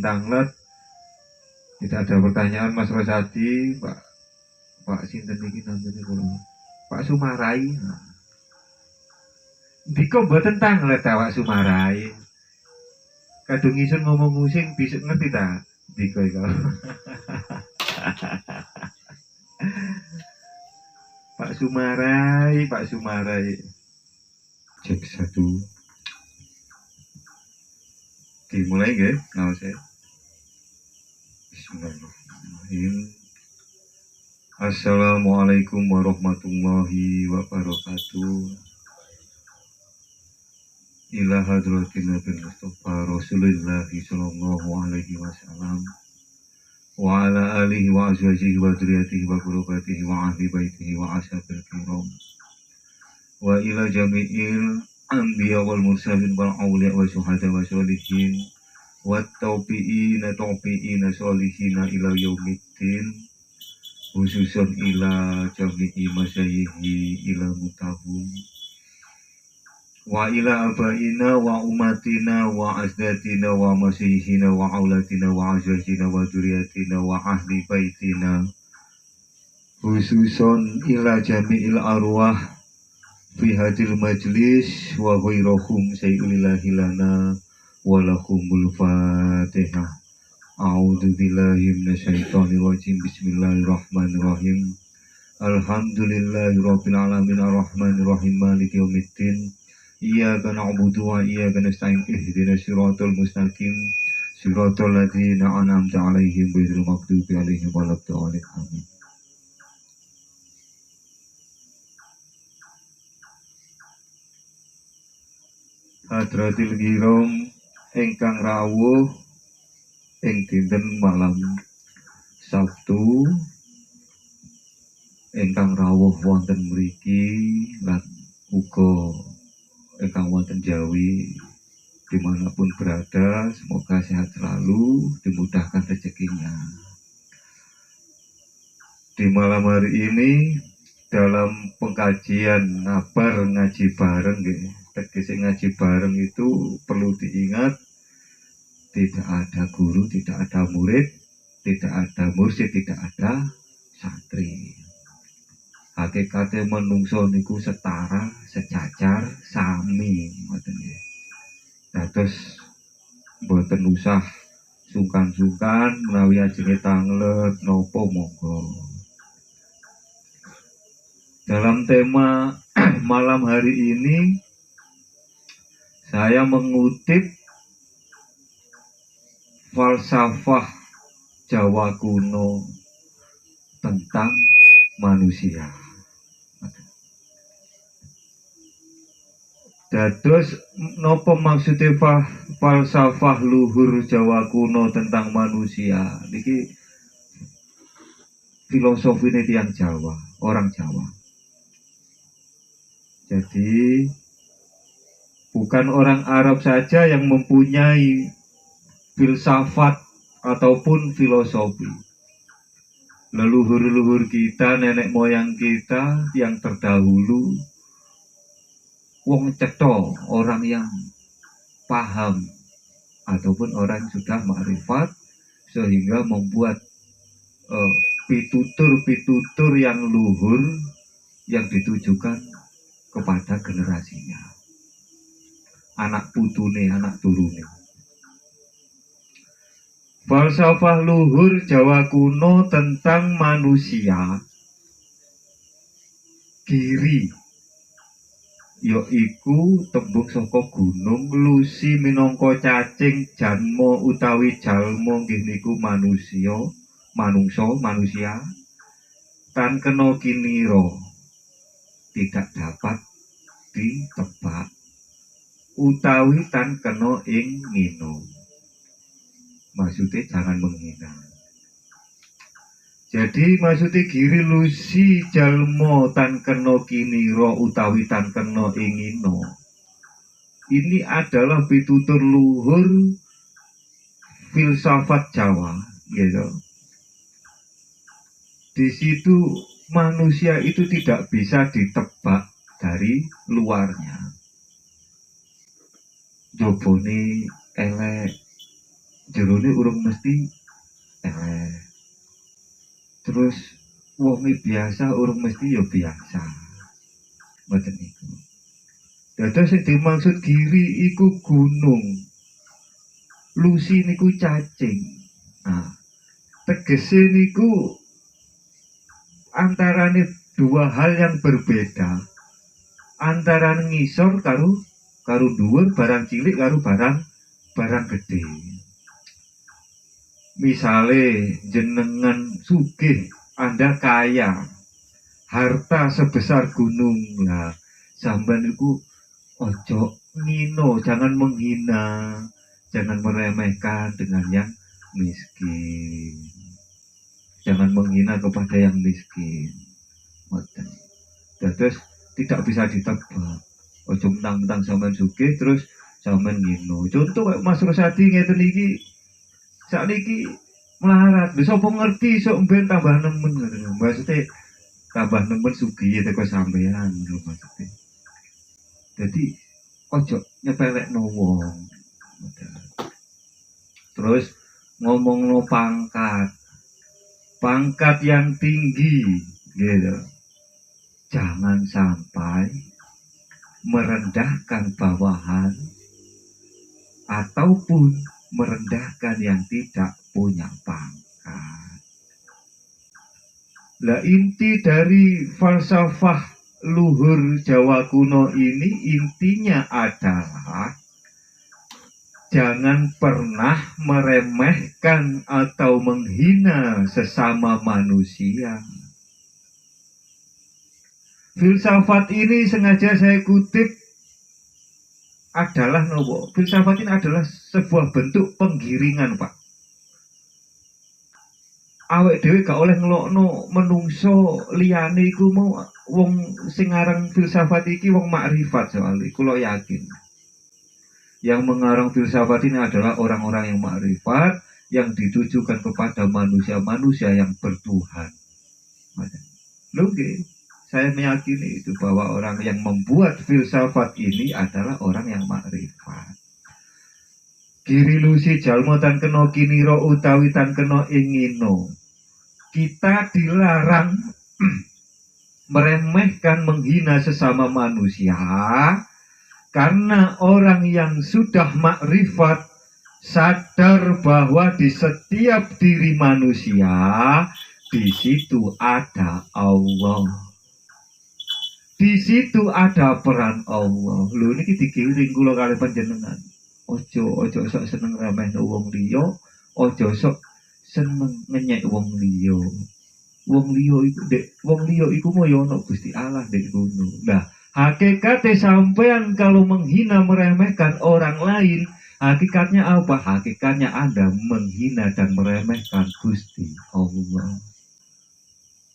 Tanglet. Tidak ada pertanyaan Mas Rosadi, Pak sinten iki namanya kula. Pak Sumarai. Dika mboten Tanglet Pak Sumarai. Kadung isun ngomong musing bisa ngerti ta? Dika iku. Pak Sumarai, Pak Sumarai. Cek satu. Dimulai nggih, ngawas saya. Bismillahirrahmanirrahim. Assalamualaikum warahmatullahi wabarakatuh. Ila hadratin Nabi Mustafa Rasulullah sallallahu alaihi wasallam wa ala alihi wa azwajihi wa dzurriyyatihi wa qurrabatihi wa ahli baitihi wa ashabil kiram wa ila jami'il anbiya wal mursalin wal awliya wa syuhada wa sholihin wa taubi'ina sholihina ila yaumiddin, khususan ila jami'i masyayihi ila mutahum wa ila abaina wa umatina wa azdatina wa masihina wa aulatina wa azwajina wa dzurriyyatina wa ahli baitina, khususan ila jami'il arwah fi hadil majlis wa ghairahum sayyulillahi lana wa lahumul fatihah. A'udzu billahi minasyaitonir rajim. Bismillahirrahmanirrahim. Alhamdulillahirabbil alamin arrahmanir rahim maliki yaumiddin. Iyyaka na'budu wa iyyaka nasta'in ihdinas siratal mustaqim siratal ladzina an'amta 'alaihim ghairil maghdubi 'alaihim waladdallin. Amin. Hadratil kiram ingkang rawuh ing dinten malam Sabtu ingkang rawuh wonten mriki lan uga ingkang wonten Jawi dimanapun berada, semoga sehat selalu, dimudahkan rezekinya. Di malam hari ini dalam pengkajian ngabar ngaji bareng, tegese ngaji bareng itu perlu diingat, tidak ada guru, tidak ada murid, tidak ada mursyid, tidak ada santri. Hakikate menungso niku setara, sejajar, sami ngoten nggih. Dados mboten usah sungkan-sungkan menawi ajenge Tanglet napa monggo. Dalam tema malam hari ini saya mengutip falsafah Jawa kuno tentang manusia. Dados nopo maksudnya falsafah luhur Jawa kuno tentang manusia? Niki filosofi ini tiang Jawa, orang Jawa. Jadi bukan orang Arab saja yang mempunyai filsafat ataupun filosofi. Leluhur-leluhur kita, nenek moyang kita yang terdahulu, wong cetha, orang yang paham ataupun orang yang sudah makrifat, sehingga membuat pitutur-pitutur yang luhur yang ditujukan kepada generasinya, anak putune, anak turune. Falsafah luhur Jawa kuno tentang manusia giri yaiku tembung saka gunung lusi minangka cacing janma utawi jalma nggih niku manusia tan kena kinira tidak dapat ditebak utawi tan kena ing ngino. Maksudnya jangan menghina. Jadi maksudnya giri lusi jalmo tan kena kiniro utawi tan kena ingino. Ini adalah pitutur luhur filsafat Jawa, gitu. Di situ manusia itu tidak bisa ditebak dari luarnya. Jobone elek, jerone urung mesti terus wonge biasa urung mesti ya biasa. Ngoten niku. Dados sing dimaksud giri iku gunung. Lusi niku cacing. Nah, tegese niku antarane dua hal yang berbeda. Antara ngisor karo dhuwur, barang cilik karo barang gede. Misale jenengan sugih, Anda kaya, harta sebesar gunung. Nah, sampean iku ojo ngino, jangan menghina, jangan meremehkan dengan yang miskin. Jangan menghina kepada yang miskin. Terus tidak bisa ditebak. Ojo mentang-mentang sampean sugih terus sampean ngino. Contoh kayak Mas Rosadi ngeten iki. Sakniki melarat. Lha sapa ngerti sok mben tambah nemen ngoten. Maksudnya tambah nemen sugih teko sampean lho maksudnya. Jadi ojo nyepelekno wong. Terus ngomongno pangkat. Pangkat yang tinggi gitu. Jangan sampai merendahkan bawahan ataupun merendahkan yang tidak punya pangkat. Lah inti dari falsafah luhur Jawa kuno ini intinya adalah jangan pernah meremehkan atau menghina sesama manusia. Filsafat ini sengaja saya kutip adalah nopo. Filsafat ini adalah sebuah bentuk penggiringan, Pak. Awake dhewe gak oleh ngelokno menungso liyane iku mau wong sing aran filsafat iki wong makrifat soalnya kula yakin. Yang mengarang filsafat ini adalah orang-orang yang makrifat yang ditujukan kepada manusia-manusia yang bertuhan. Oke, saya meyakini itu bahwa orang yang membuat filsafat ini adalah orang yang makrifat. Giri lusi jalmo tan kena kiniro utawi tan kena ingino. Kita dilarang meremehkan, menghina sesama manusia karena orang yang sudah makrifat sadar bahwa di setiap diri manusia di situ ada Allah. Di situ ada peran Allah. Lho niki digiring kula kali panjenengan. Ojo sok seneng remehno wong liya, ojo sok seneng ngenyek wong liya. Wong liya iku moyo ana Gusti Allah ndek kono. Nah, hakikate sampean kalau menghina meremehkan orang lain, hakikatnya apa? Hakikatnya Anda menghina dan meremehkan Gusti Allah.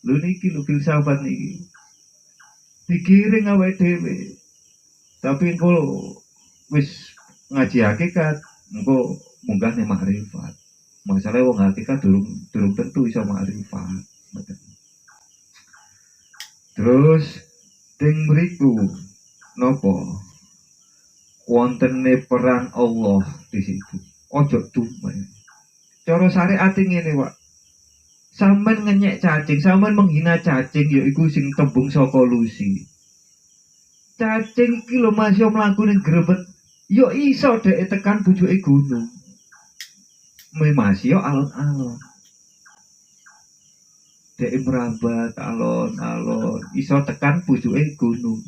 Lho niki lho filsafat niki. Digiring awake dhewe. Tapi engko wis ngaji hakikat, engko munggah ning makrifat. Masalah wong hakikat durung tentu iso makrifat. Terus ting mriku napa? Wontene peran Allah di situ. Ojo tumen. Cara syariat ngene, Pak. Sampeyan ngenyek cacing, sampeyan menghina cacing yaiku sing tembung saka lusi. Cacing iki lho masih mlaku ning grebet, yo iso dhek tekan pucuke gunung. Masih yo alon-alon. Dhek merambat alon-alon, iso tekan pucuke gunung.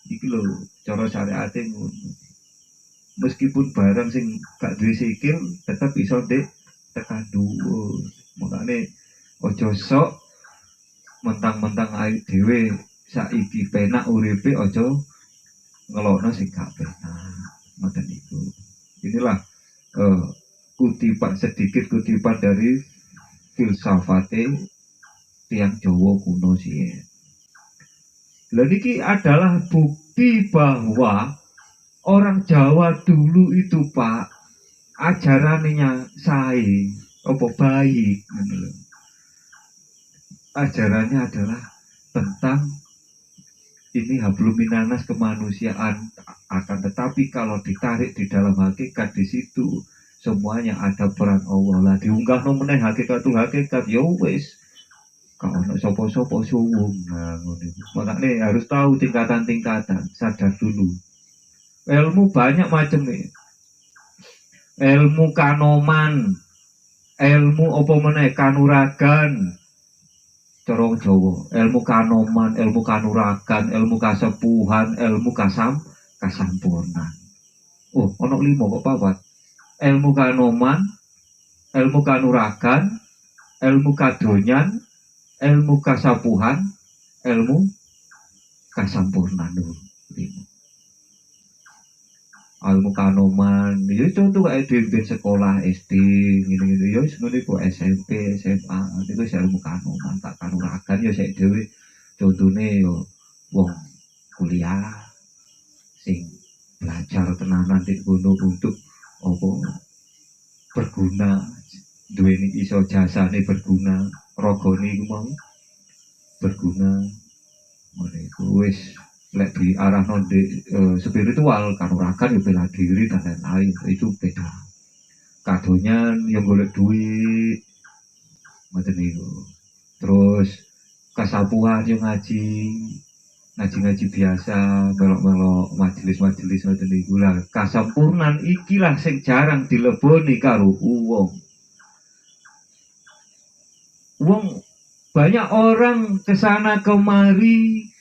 Iki lho cara syariate ngono. Meskipun barang sing gak duwe sikil tetep iso dhek tekan dhuwur. Makanya ojo sok mentang-mentang ayu dhewe saiki penak uripe ojo ngelokno sing gak penak. Ngoten niku. Inilah sedikit kutipan dari filsafate tiang Jawa kuno sih. Lah niki adalah bukti bahwa orang Jawa dulu itu, Pak, ajarannya sae apa baik, ajarannya adalah tentang ini hablum minanas kemanusiaan, akan tetapi kalau ditarik di dalam hakikat di situ semuanya ada peran Allah lah. Diunggah meneh hakikatul hakikat ya wis. Kalau ono sopo-sopo suwung. Nah, makanya harus tahu tingkatan-tingkatan, sadar dulu. Ilmu banyak macam nih. Ilmu kanoman, ilmu apa meneh kanuragan. Cara Jawa, ilmu kanoman, ilmu kanuragan, ilmu kasepuhan, ilmu kasampurnan. Oh, ono 5 kok papat. Ilmu kanoman, ilmu kanuragan, ilmu kadonyan, ilmu kasapuhan, ilmu kasampurnan dulu. Ilmu kanoman, ya contoh kayak di sekolah SD, gitu-gitu, ya sebenarnya kok SMP, SMA, itu saya ilmu kanoman, tak kanuragan, ya saya dewe, contohnya ya, wong kuliah, sing belajar tenanan di gunung untuk apa berguna, duweni iso jasa nih berguna, rogone iku mau berguna, mereka wis lek di arah non spiritual kanuragan ya bela diri dan lain-lain itu beda. Kadonya yang golek duit macam itu. Terus kasapuhan yang ngaji biasa, melok-melok majelis macam itu lah. Kasampurnan ikilah sing jarang dileboni karo wong. Banyak orang kesana kemari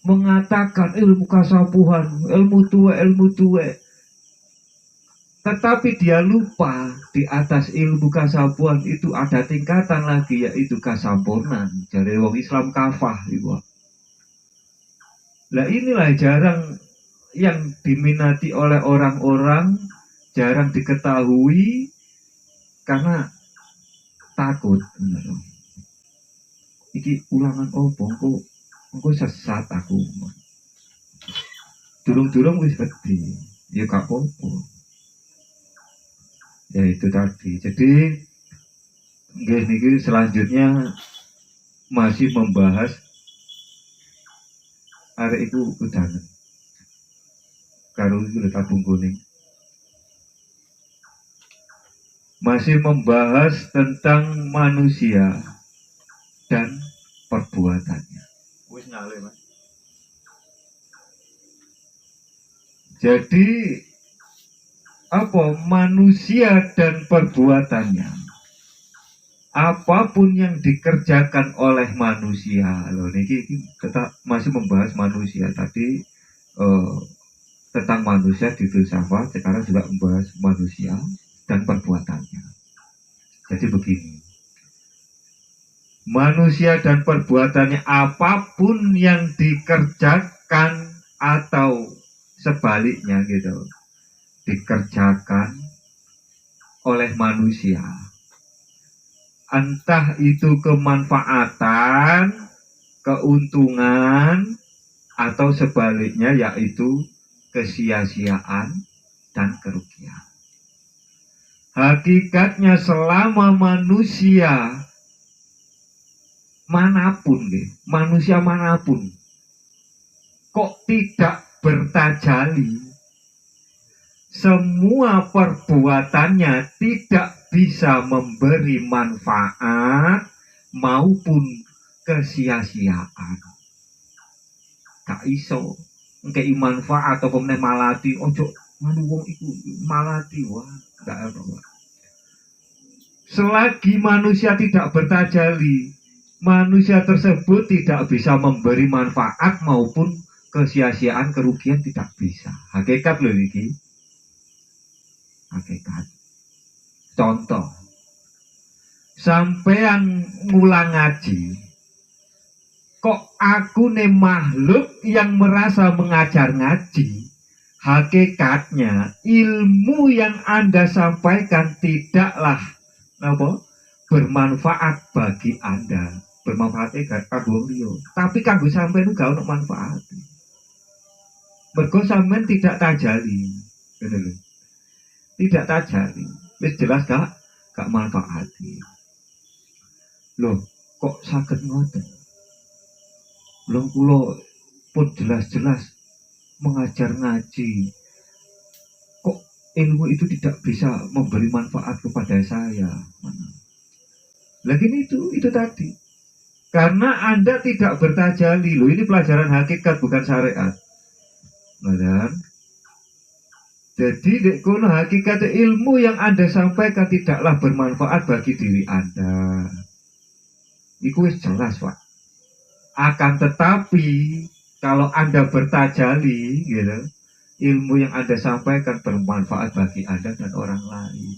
mengatakan ilmu kasapuhan, ilmu tua, tetapi dia lupa di atas ilmu kasapuhan itu ada tingkatan lagi, yaitu kasampurnan. Dari wong Islam kafah ibu. Nah inilah jarang yang diminati oleh orang-orang, jarang diketahui karena takut. Iki ulangan opo kok sesat aku. Durung-durung wis wedi. Ya gak apa-apa. Ya itu tadi. Jadi niki selanjutnya masih membahas arek iku udan. Karo iku tabung kuning. Masih membahas tentang manusia dan perbuatannya. Wis nyale, Mas. Jadi apa manusia dan perbuatannya? Apapun yang dikerjakan oleh manusia, loh niki kita masih membahas manusia tadi tentang manusia di filsafat, sekarang juga membahas manusia dan perbuatannya. Jadi begini. Manusia dan perbuatannya apapun yang dikerjakan atau sebaliknya gitu dikerjakan oleh manusia, entah itu kemanfaatan, keuntungan, atau sebaliknya yaitu kesia-siaan dan kerugian. Hakikatnya selama manusia manapun, manusia manapun kok tidak bertajali, semua perbuatannya tidak bisa memberi manfaat maupun kesia-siaan. Gak iso ngkei manfaat atau kemudian malati, ojo nganu wong iku malati, wah gak ono. Selagi manusia tidak bertajali, manusia tersebut tidak bisa memberi manfaat maupun kesia-siaan, kerugian tidak bisa. Hakikat loh ini. Hakikat. Contoh, sampean ngulang ngaji, kok aku nih makhluk yang merasa mengajar ngaji. Hakikatnya ilmu yang Anda sampaikan tidaklah bermanfaat bagi Anda. Bermanfaatnya gak kanggo liya, tapi kanggo sampean gak ono manfaat. Mergo sampean tidak tajali. Tidak tajali. Wis jelas gak manfaati. Loh, kok saged ngoten? Lho kula pun jelas-jelas mengajar ngaji. Kok ilmu itu tidak bisa memberi manfaat kepada saya. Lagi itu tadi. Karena Anda tidak bertajali. Loh, ini pelajaran hakikat bukan syariat. Nah, jadi kono hakikat ilmu yang Anda sampaikan tidaklah bermanfaat bagi diri Anda. Itu jelas, Pak. Akan tetapi kalau Anda bertajali, gitu, ilmu yang Anda sampaikan bermanfaat bagi Anda dan orang lain.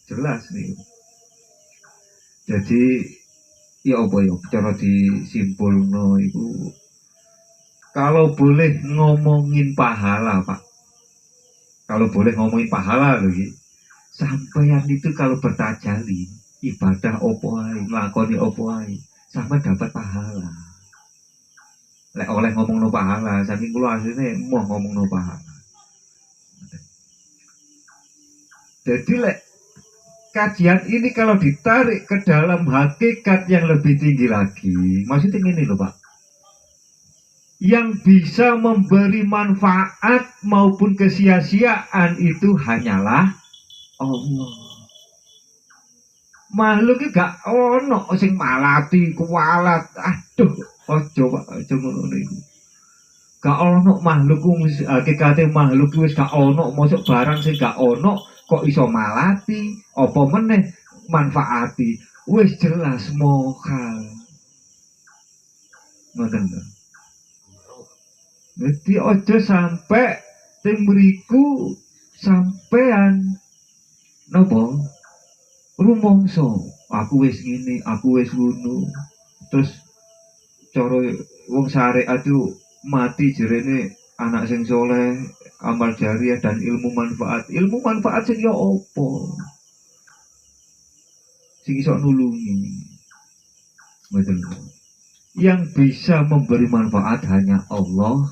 Jelas nih. Jadi ya apa ya cara disimpulno itu, kalau boleh ngomongin pahala, Pak. Kalau boleh ngomongin pahala loh, sampeyan itu kalau bertajali ibadah opo ae, nglakoni opo ae, sampai dapat pahala. Lek oleh ngomong no pahala, saking kula asline mau ngomong no pahala. Jadi lek kajian ini kalau ditarik ke dalam hakikat yang lebih tinggi lagi, maksudnya ini loh Pak, yang bisa memberi manfaat maupun kesia-siaan itu hanyalah Allah. Makhluk iki gak ono sing malati kualat. Aduh, ojo Pak, ojo ngono niku. Gak ono makhluk hakikate makhluk wis gak ono, mosok barang sing gak ono kok iso malati, apa meneh manfaati. Wis jelas mokal. Ngoten lho. Jadi ojo sampai tim mriku sampean nopo rumongso, aku wis ngene, aku wis ngono. Terus cara wong syariat itu mati jerene anak sing soleh, amal jariah dan ilmu manfaat. Ilmu manfaat sing ya opo? Sing iso nulungi. Betul. Yang bisa memberi manfaat hanya Allah,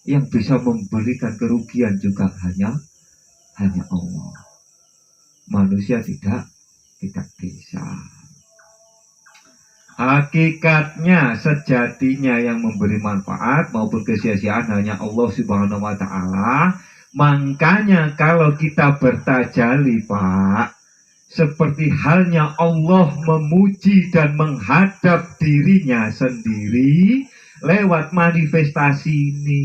yang bisa memberikan kerugian juga hanya Allah. Manusia tidak bisa. Hakikatnya, sejatinya yang memberi manfaat maupun kesia-siaan hanya Allah Subhanahu wa Ta'ala. Makanya kalau kita bertajali, Pak, seperti halnya Allah memuji dan menghadap dirinya sendiri lewat manifestasi ini.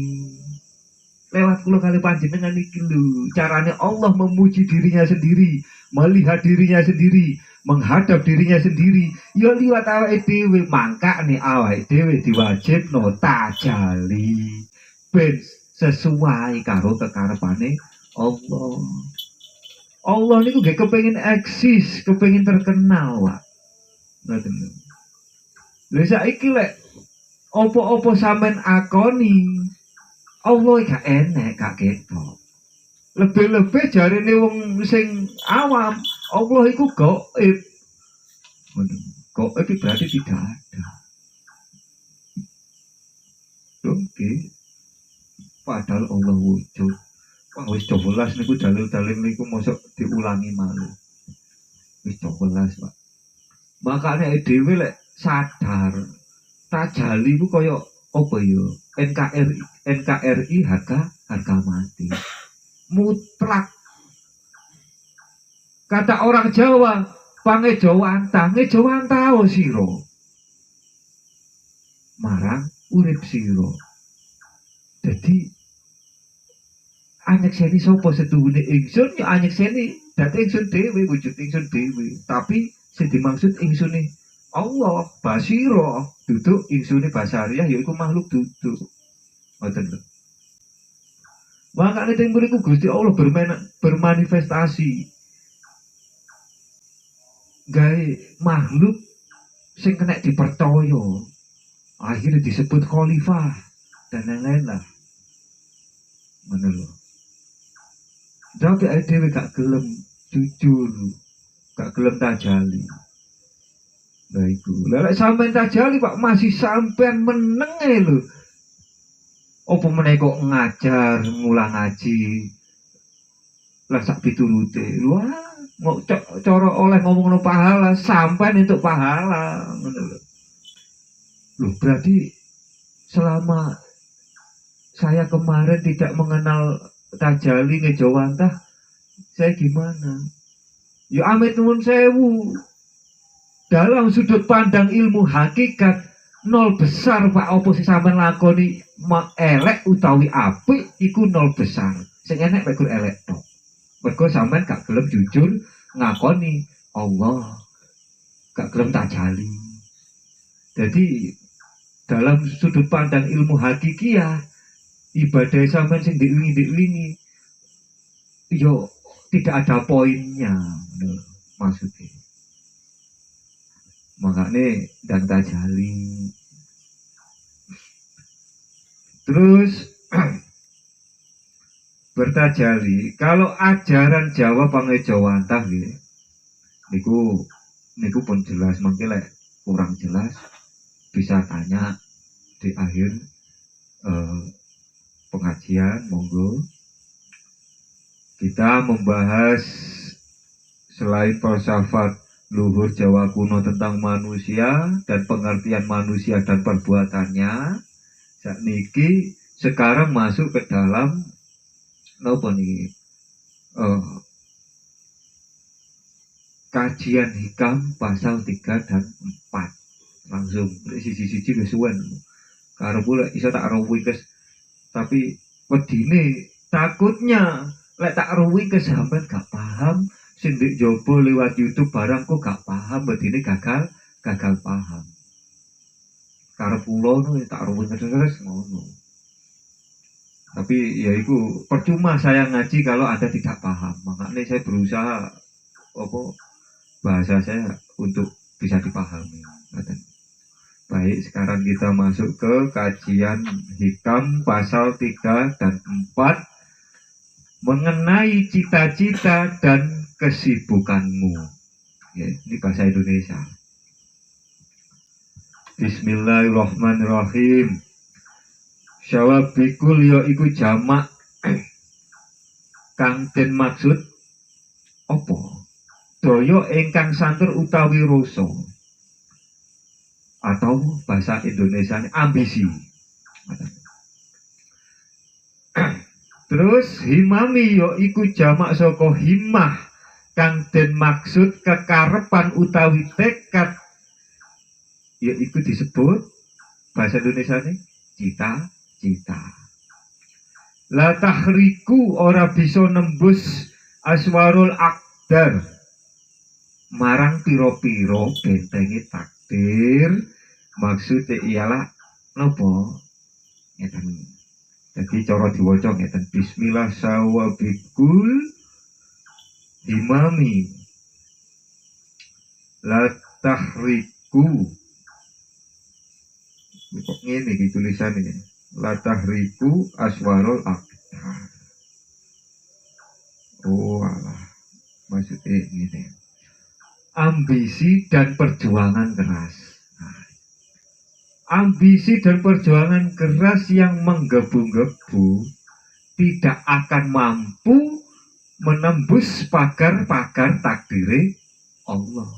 Lewat kula kali panjenengan iki lho, caranya Allah memuji dirinya sendiri, melihat dirinya sendiri, menghadap dirinya sendiri. Ya liwat awake dhewe, mangkane awake dhewe diwajibno tajali ben sesuai karo kekarepane Allah. Allah niku nggih kepengin eksis, kepengin terkenal, Pak. Ngoten lho. Lha saiki lek opo-opo sampean akoni, Allah gak enek, gak ketok. Lebih-lebih jarine wong sing awam, Allah iku gaib. Gaib berarti tidak ada. Oke. Padahal Allah wujud. Wah, wis 12 niku dalil-dalil niku mosok diulangi malu. Wis 12, Pak. Makanya dhewe lek sadar tajali ku koyo apa ya? NKRI harga mati. Mutlak. Kata orang Jawa, pangejawanta o siro. Marang urip siro. Jadi anyekseni sapa setuhune ingsun ya anyekseni dadi ingsun dhewe, wujud ingsun dhewe. Tapi sing dimaksud insune Allah, basira, duduk insune basariah yaiku makhluk duduk. Ngoten lho. Makanya yang beriku Gusti Allah bermanifestasi gawe makhluk sing kena dipercaya, akhirnya disebut khalifah dan lain-lain lah. Menurut tapi dhewe gak gelem jujur, gak gelem tajali. Lah iku. Lah lek sampean tajali Pak masih sampean meneng lho. Apa meneh kok ngajar, ngulang ngaji. Lah sak piturute. Wah, mau cara oleh ngomongno pahala, sampean entuk pahala, ngono lho. Loh, berarti selama saya kemarin tidak mengenal tajali ngejawantah, saya gimana? Ya amit nuwun sewu. Dalam sudut pandang ilmu hakikat nol besar Pak, opo sing sampean lakoni elek utawi apik iku nol besar. Sing enek mek elek tok. Mergo sampean gak gelem jujur ngakoni Allah, gak gelem tajali. Jadi dalam sudut pandang ilmu hakikiyah, ibadah sampean sing diwingi yo tidak ada poinnya, maksudnya. Makanya dan tajali. Terus bertajali. Kalau ajaran Jawa pangejawantah gitu, niku pun jelas, mungkin kurang jelas bisa tanya di akhir pengajian, monggo. Kita membahas selain falsafat luhur Jawa kuno tentang manusia dan pengertian manusia dan perbuatannya. Sakniki sekarang masuk ke dalam kajian hikam pasal 3 dan 4. Langsung sisi-sisi kesuwen. Karo pula iso tak rawi kes, tapi wedine takutnya lek tak rawi kes sampean gak paham, sing ndek jowo lewat YouTube barang kok gak paham, wedine gagal paham. Karo pulau nu tak rawi terus ngono. Tapi ya itu percuma saya ngaji kalau Anda tidak paham. Makanya saya berusaha bahasa saya untuk bisa dipahami. Baik, sekarang kita masuk ke kajian hikam pasal 3 dan 4 mengenai cita-cita dan kesibukanmu. Ya, ini bahasa Indonesia. Bismillahirrahmanirrahim. Syawabikul ya iku jamak kang den maksud apa? Daya ingkang santur utawi rasa. Atau bahasa Indonesia ambisi. Terus himami yo iku jamak saka himmah kang den maksud kekarepan utawi tekad, ya iku disebut bahasa Indonesia ini cita-cita. La tahriku ora bisa nembus aswarul akdar marang piro-piro bentengi takdir. Maksudnya ialah nopo ngeten. Jadi cara diwaca ngeten, bismillah sawabikul himami la tahriku. Kok ngene iki tulisannya, la tahriku aswarul akdar. Oh alah, maksudnya gini, ambisi dan perjuangan keras. Ambisi dan perjuangan keras yang menggebu-gebu tidak akan mampu menembus pagar-pagar takdir Allah.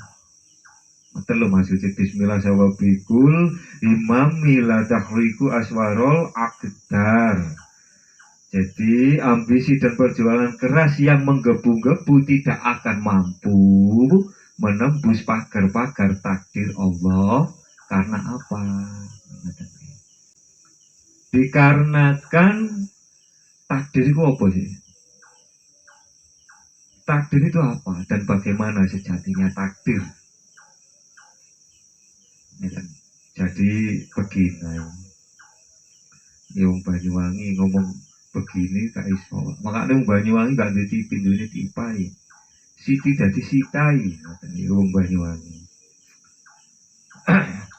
Betul maksudnya bismillah sawabikul imami la tahriku aswarul akdar. Jadi ambisi dan perjuangan keras yang menggebu-gebu tidak akan mampu menembus pagar-pagar takdir Allah. Karena apa? Dikarenakan takdir itu apa sih? Takdir itu apa? Dan bagaimana sejatinya takdir? Jadi begini, yang Banyuwangi ngomong begini gak iso. Makanya yang Banyuwangi gak ada pindunya tipai. Siti jadi sitai, yang Banyuwangi.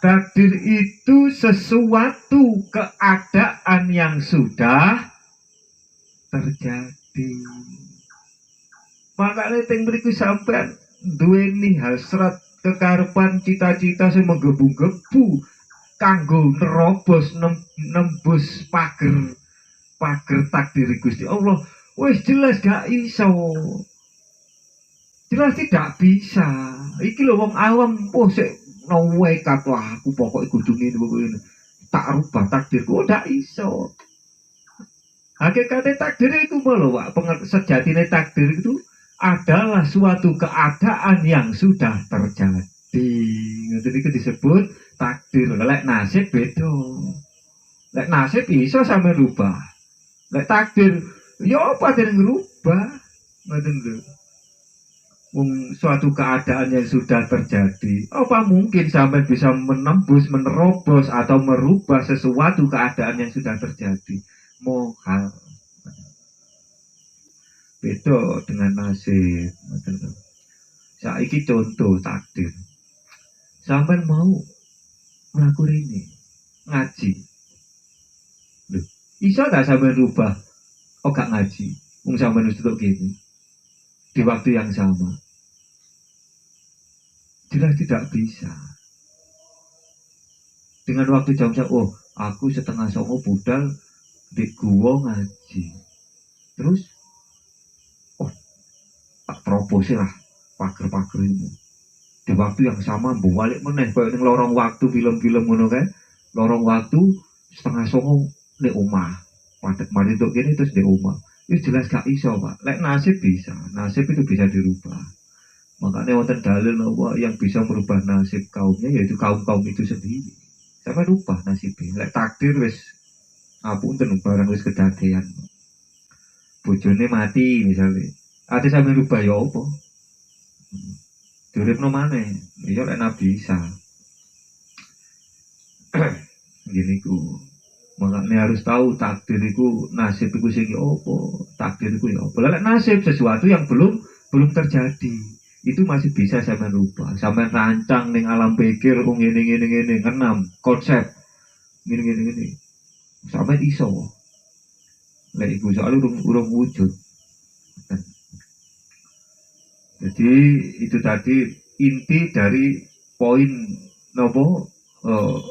Takdir itu sesuatu keadaan yang sudah terjadi. Makanya yang beriku sampai duweni hasrat kekarepan cita-cita sing menggebu-gebu kanggo nerobos nembus pager takdir Gusti Allah. Wes jelas gak iso. Jelas tidak bisa. Iki lho wong awam sik nawe kata aku pokoknya kudu ngene tak rubah takdirku ndak iso. Hakikatnya takdir itu lho, Pak. Sejatinya takdir itu adalah suatu keadaan yang sudah terjadi. Jadi itu disebut takdir. Lek nasib beda. Lek nasib iso sampe rubah. Lek takdir ya apa yang ngerubah? Ngoten lho. Suatu keadaan yang sudah terjadi, apa mungkin sampai bisa menembus, menerobos atau merubah sesuatu keadaan yang sudah terjadi? Mohal. Beda dengan nasib. Saiki contoh takdir. Sampai mau melakukan ini, ngaji. Loh, iso gak sampai rubah? Oh gak ngaji, sampai nutup gini di waktu yang sama. Jelas tidak bisa. Dengan waktu jam-jam, oh aku setengah songo budal di gua ngaji. Terus, oh tak terobosi lah pager-pager ini. Di waktu yang sama balik meneh kayak ning lorong waktu film-film ngono kae. Lorong waktu setengah songo di omah. Padet mari tok kene terus di omah. Itu jelas gak iso, Pak. Lek nasib bisa. Nasib itu bisa dirubah. Makanya wonten dalil bahwa yang bisa merubah nasib kaumnya yaitu kaum-kaum itu sendiri. Sampai rubah nasibnya. Lek takdir wis ngapunten barang wis kedadean. Bojone mati misalnya. Ate sampe rubah ya apa? Duripno maneh. Ya lek nabi bisa. Gini ku. Makanya harus tahu takdir itu nasib itu sing apa? Takdir itu ya apa? Lek nasib sesuatu yang belum terjadi. Itu masih bisa sampai rubah, sampai rancang ning alam pikir, ngene ngenam konsep, ngene sampai iso. Lek iku soal urung wujud. Jadi itu tadi inti dari poin nopo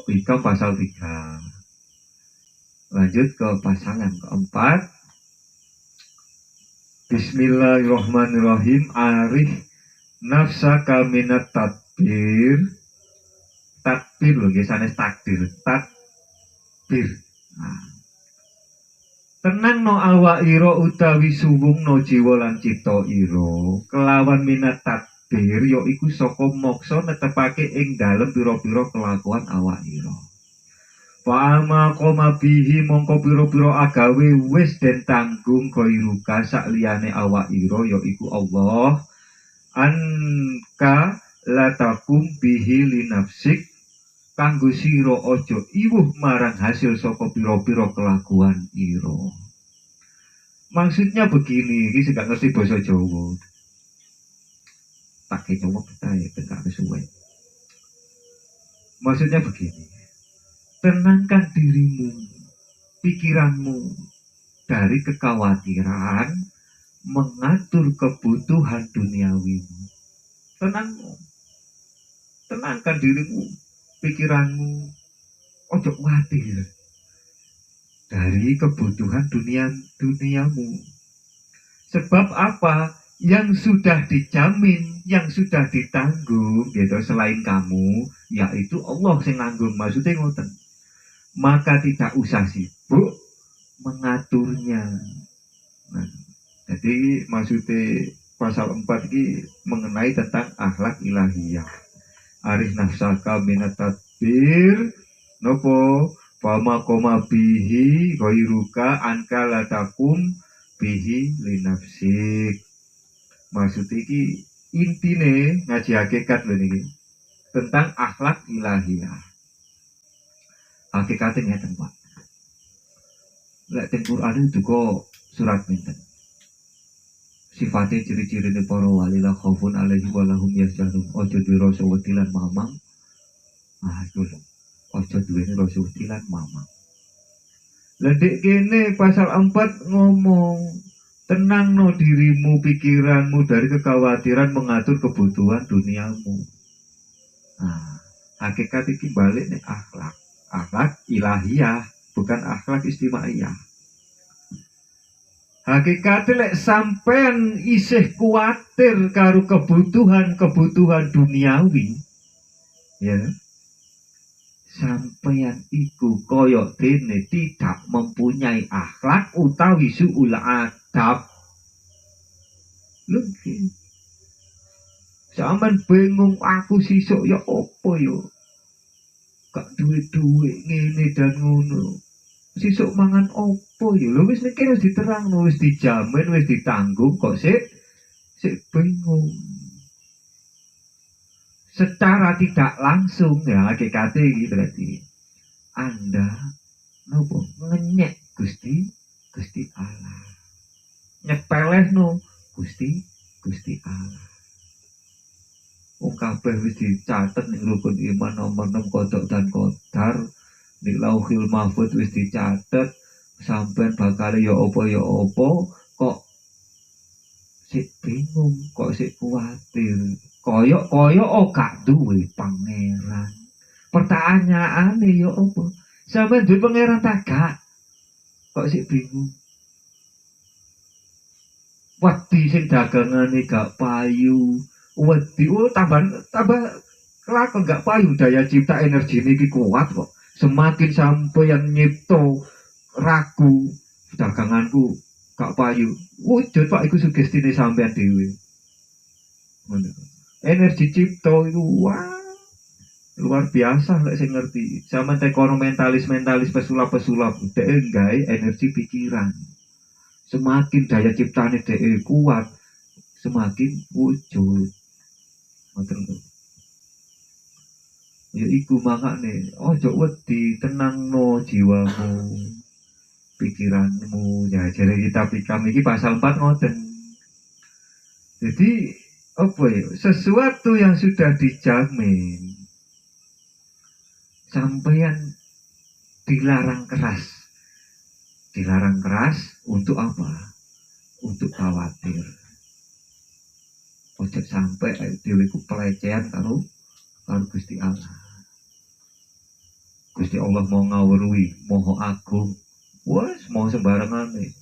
hikam pasal 3. Lanjut ke pasangan keempat. Bismillahirrahmanirrahim. Arif nafsaka minat tadbir loh guys, sanes takdir tadbir. Tenang no awak iro utawi suwung no jiwa lan cita iro kelawan minat tadbir yo iku saka moksa netepake ing dalem pira-pira kelakuan awak iro. Fa'ama koma bihi mongko pira-pira agawe wis den tanggung koiruka sak liyane awak iro yo iku Allah anka latakum bihi linafsik kanggo sira aja iwuh marang hasil saka pira-pira kelakuan ira. Maksudnya begini, iki sing gak ngerti basa Jawa. Tak kecowok kita ya ben gak kesuwen. Maksudnya begini. Tenangkan dirimu, pikiranmu dari kekhawatiran mengatur kebutuhan duniawimu. Tenangkan dirimu, pikiranmu, ojo khawatir dari kebutuhan duniamu. Sebab apa? Yang sudah dijamin, yang sudah ditanggung, gitu selain kamu, yaitu Allah yang nanggung. Maksudnya ngoten. Maka tidak usah sibuk mengaturnya. Nah, jadi maksudnya pasal 4 ini mengenai tentang akhlak ilahiyah. Arif nafsaka minat tadbir nopo fama koma bihi ghairuka anka latakum bihi linafsik. Maksudnya ini intine ngaji hakikat lho niki tentang akhlak ilahiyah. Hakikatnya ngeten Pak. Lek teng Quran itu kok surat pinten. Sifatnya ciri-ciri ini para wali la khaufun alaihi wa lahum yahzanun. Ojo duwe rasa wedi lan mamang. Itu lho. Ojo duwe rasa wedi lan mamang. Lah dek kene pasal 4 ngomong tenang no dirimu, pikiranmu dari kekhawatiran mengatur kebutuhan duniamu. Nah, hakikat ini balik nih akhlak ilahiyah, bukan akhlak istimaiyah. Hakikatnya lek sampean isih kuatir karo kebutuhan duniawi, ya sampeyan iku kaya dene tidak mempunyai akhlak utawi suul adab. Lho sampean bingung aku sisuk ya opo yo. Gak duwe-duwe ngene dan ngono. Sisuk mangan opo yo. Lho wis iki wis diterangno, wis dijamin, wis ditanggung kok sik bingung. Secara tidak langsung ya hakikate iki berarti Anda nopo ngenyek Gusti Allah. Nyepelehno Gusti Allah. Wong kabeh wis dicatet ning rukun iman nomor 6 kodok dan qadar ning Lauhil Mahfuz wis dicatet sampean bakal ya apa kok sik bingung kok sik kuwatir kaya gak duwe pangeran. Pertanyaane ya apa sampean duwe pangeran ta gak kok sik bingung. Wedi sing dagangane gak payu wedi tambah kelakon gak payu daya cipta energi niki kuat kok. Semakin sampeyan nyipto ragu daganganku gak payu wujud Pak iku sugestine sampeyan dhewe. Energi cipta itu wah luar biasa lek sing ngerti. Sampeyan tekono mentalis pesulap dhek gawe energi pikiran. Semakin daya ciptane dhek kuat semakin wujud. Ya iku makane ojo wedi, tenangno jiwamu, pikiranmu. Ya jare kitab Hikam iki pasal 4 ngoten. Jadi apa ya? Sesuatu yang sudah dijamin sampeyan dilarang keras. Dilarang keras untuk apa? Untuk khawatir. Ojo sampai dhewe ku pelecehan karo Gusti Allah. Gusti Allah mau ngawruhi, moho agung. Wes mau sembarangane.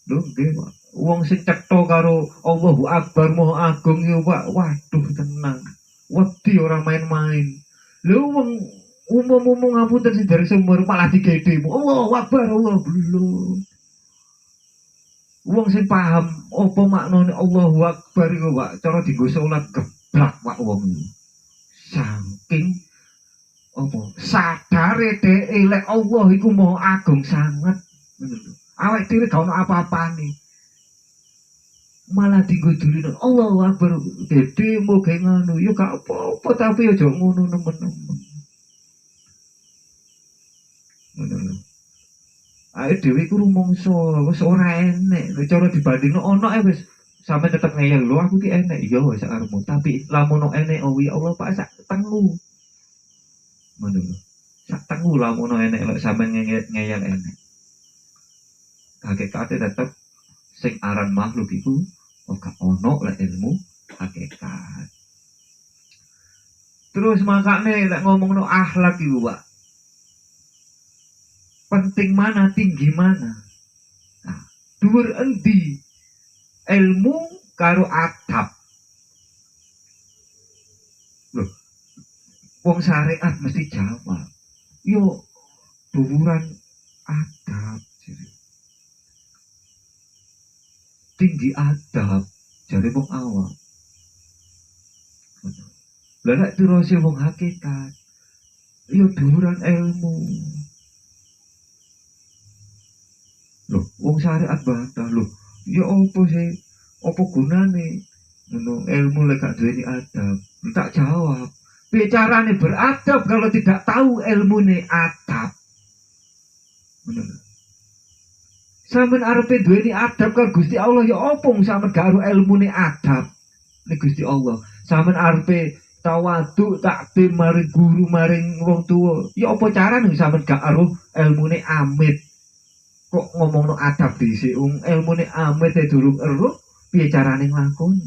Lho nggih, Pak. Wong sing cetha karo Allahu Akbar moho agung yo, Pak. Waduh tenang. Wedi ora main-main. Lho wong umum ngapunten sing dari sumber malah digedhe. Allahu Akbar, Allah belum. Wong sing paham apa maknane Allahu Akbar iku, Pak, cara dienggo salat geblak Pak wong. Saking apa sadare dhek lek Allah iku mau agung sanget. Awake dhewe gak ono apa-apane. Malah dienggo dulune Allahu Akbar gede moga ngono. Ya gak apa-apa tapi aja ngono nemen-nemen. Ngono. Ayo dhewe iku rumangsa wis ora enek, cara dibandingno ono wis sampe tetep ngeyel lho aku ki enek ya wis sakarepmu, tapi lamun enek oh ya Allah Pak sak tengu. Ngono lho. Sak tengu lamun enek lek sampe ngeyel enek. Hakikate tetep sing aran makhluk iku ora ono lek ilmu hakikat. Terus makane lek ngomongno akhlak iku Pak, penting mana, tinggi mana. Nah, dhuwur endi ilmu karo adab. Loh, wong syariat mesti jawab. Yo dhuwuran adab. Tinggi adab jare wong awam. Lah nek terus wong hakikat, yo dhuwuran ilmu. Loh, wong syariat bantah loh. Ya apa sih? Apa gunane? Ngono ilmu lek gak duweni adab. Tak jawab. Bicarane beradab kalau tidak tahu ilmune adab. Ngono. Sampeyan arepe duweni adab karo Gusti Allah ya apa sampeyan gak karo ilmune adab. Nek Gusti Allah, sampeyan arepe tawadhu takdim maring guru maring wong tuwa. Ya apa carane sampeyan gak karo ilmune amit? Kok ngomongno adab dhisik ilmune amit durung eruh piye carane nglakoni.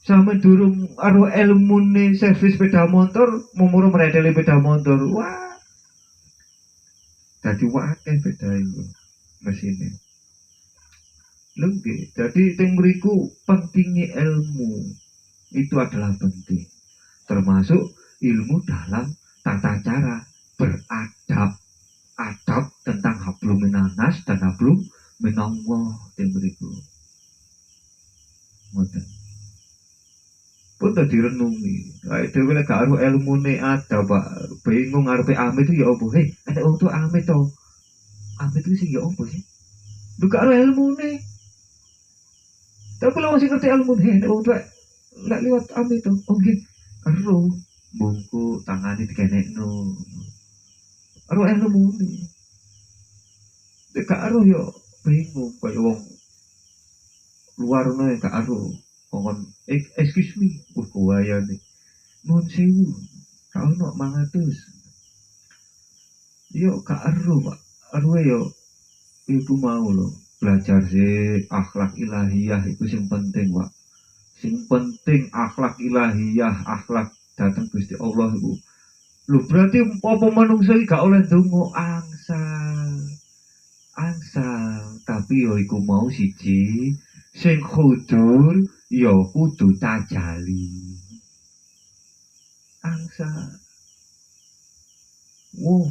Sampe durung karo ilmune servis sepeda motor mumuru mredeli sepeda motor. Wah. Dadi wakeh beda iku mesine. Lho nggih, dadi teng mriku pentingnya ilmu itu adalah penting. Termasuk ilmu dalam tata cara beradab, adab tentang hablum minanas dan hablum minallah yang berikut. Pun tadi renungi, dhewe lek gak ero ilmune adab, Pak. Bingung ngarepe amit itu ya apa? Hei, ada wong tuh amit to. Amit itu sing ya apa sih? Lu gak ero ilmune. Tapi lo masih ngerti ilmu nih, ada wong tuh lek liwat amit to. Oh nggih, ero bungku tangane dikenekno. Ero ilmune. Lek gak ero ya bingung kaya wong luar nih gak ero. Ngomong, excuse me, kuaya nih. Nun sewu, kau nak mangatus. Yo kak aru pak, aru yo, itu mau lo belajar sih akhlak ilahiyah itu yang penting pak. Yang penting akhlak ilahiyah, akhlak datang Gusti Allah itu. Lo berarti apa manungsa iki gak oleh donga angsal, tapi yo iku mau siji sing khudur yo kudu tajali. Angsal. Wow,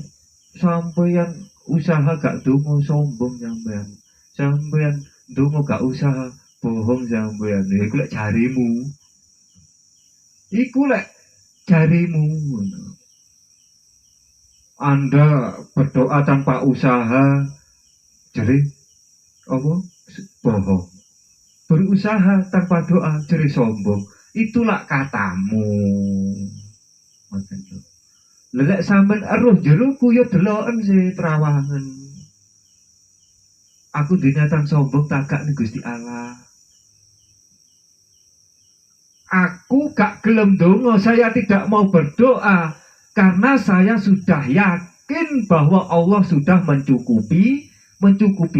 sampeyan usaha gak donga sombong sampeyan. Sampeyan donga gak usaha bohong sampeyan. Iku lek jarimu. Iku lek jarimu. Anda berdoa tanpa usaha, jadi apa? Bohong. Berusaha tanpa doa, jadi sombong. Itulah katamu. Lelek sampean eruh jeruku ya deloken sih terawangan. Aku dinatan sombong tagak nih Gusti Allah. Aku gak gelem donga, saya tidak mau berdoa karena saya sudah yakin bahwa Allah sudah mencukupi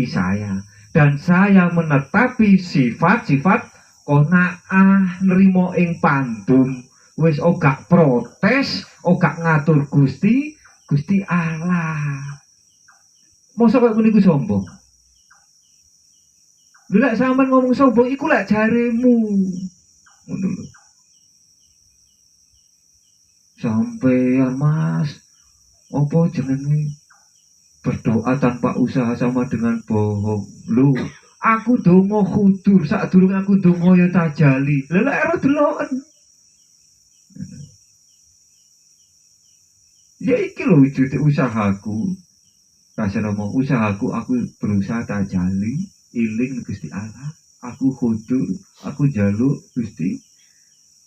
saya dan saya menetapi sifat-sifat qanaah nrimo ing pandum. Wis gak protes, gak ngatur Gusti Allah. Mosok kok ngene iku sombong. Lek sampean ngomong sombong iku lek jaremu. Ngono lho. Sampeyan Mas, apa jenenge berdoa tanpa usaha sama dengan bohong. Lho, aku donga khudur, sadurunge aku donga ya tajali. Lha lek ora deloken. Ya iki lho wujud usahaku. Kasih ngomong usahaku, aku berusaha tajali, iling Gusti Allah. Aku khudur, aku jaluk Gusti.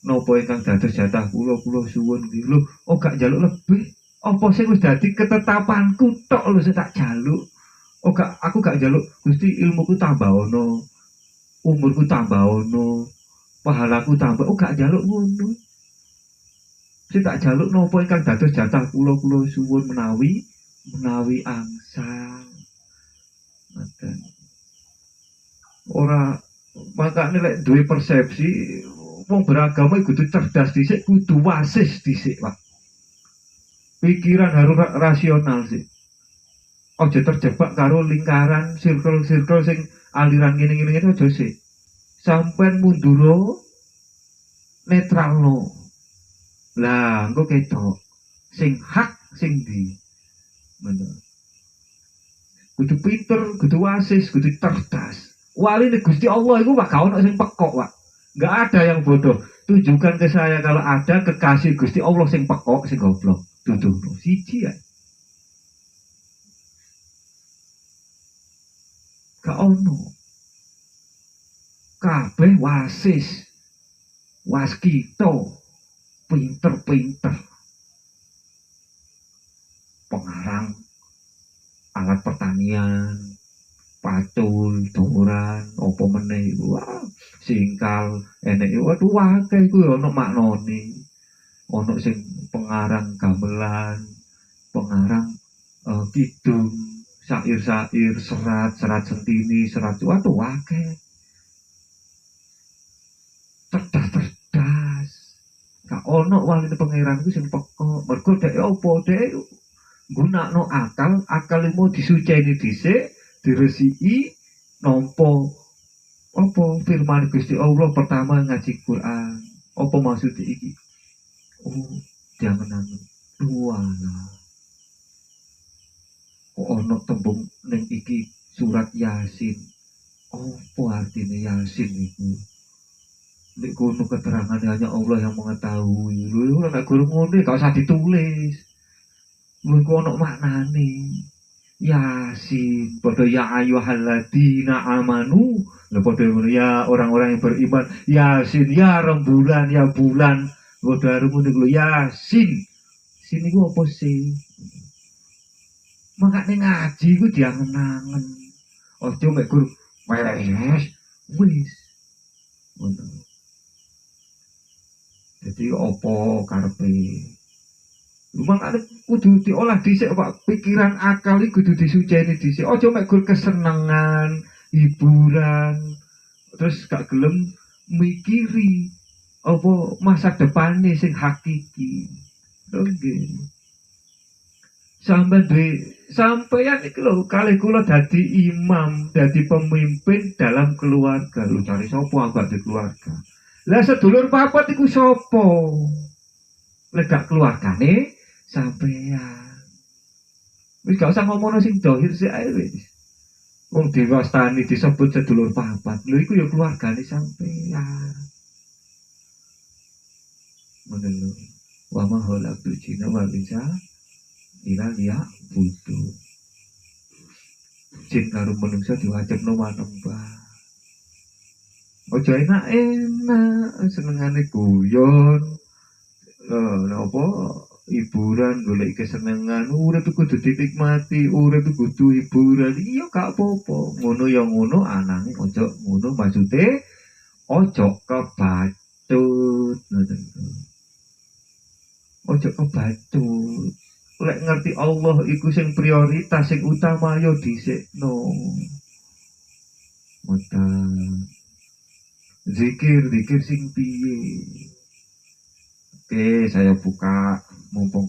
Napa ingkang dados jatah kula suwun nggih. Lho, gak jaluk lebih. Apa sing wis dadi ketetapanku tok lho sing tak jaluk. Aku gak jaluk Gusti ilmuku tambah ono, umurku tambah ono, pahalaku tambah. Gak jaluk ngono. Sing tak jaluk napa ingkang dados jatah kula suwun menawi angsal. Ngoten. Ora makane lek duwe persepsi wong beragama kudu cerdas dhisik, kudu wasis dhisik, Pak. Pikiran harus rasional sih. Aja terjebak karo lingkaran circle sing aliran ngene-ngene aja sih. Sampeyan munduro netralno. Lah, engko ketok sing hak sing di. Bener. Kudu pinter, kudu wasis, kudu cerdas. Wali Gusti Allah itu gak ono sing pekok, Pak. Gak ada yang bodoh. Tunjukkan ke saya kalau ada kekasih Gusti Allah sing pekok, sing goblok. Tutup siji ya. Gak ono. Kabeh wasis. Waskito. Pinter-pinter. Pengarang alat pertanian, pacul, doran, apa meneh wah, singkal, enek waduh wae iku ono maknane. Ono sing pengarang gamelan, pengarang kidung, syair-syair, serat sentini, serat waduh wae. Cerdas. Gak ono wali pangeran iku sing pekok. Mergo dhek apa dhek gunakno akal mau disuceni dhisik, diresiki nampa apa firman Gusti Allah pertama ngaji Quran. Apa maksud iki? Oh, diangen-angen. Walah. Kok ono tembung ning iki surat Yasin. Apa artinya Yasin itu? Nek kono keterangannya hanya Allah yang mengetahui. Lu nek guru ngono gak usah ditulis. Lu kono maknane. Yasin, padha ya ayyuhalladzina amanu. Lha padha ngono ya orang-orang yang beriman. Yasin, ya rembulan, ya bulan. Padha ngono lho Yasin. Sini gua apa sih? Makane ngaji ku diangen-angen. Ojo mek guru wis. Ngono. Jadi apa karepe? Makane kudu diolah dhisik Pak. Pikiran akal iki kudu disuceni dhisik. Aja mek gur kesenengan, hiburan. Terus gak gelem mikiri apa masa depane sing hakiki. Nggih. Sampeyan iki lho kalih kula dadi imam, dadi pemimpin dalam keluarga. Lho cari sapa aku gak di keluarga. Lah sedulur papat iku sapa? Lek gak keluargane sampeyan. Wis gak usah ngomongno sing dohir sik ae wis. Wong diwastani disebut sedulur papat. Lho iku ya keluargane sampeyan. Ngono lho. Wa ma khalaqtul jinna wal insa illa liya'budun. Jin karo manungsa diwajibno manembah. Ojo enak-enak senengane guyon. Napa hiburan golek kesenengan urip kudu dinikmati urip kudu hiburan iya gak apa-apa ngono ya ngono anane ojo ngono maksude ojo kebacut ojo kebacut lek ngerti Allah iku sing prioritas sing utama yo dhisikno ngoten zikir sing piye. Oke, saya buka mumpung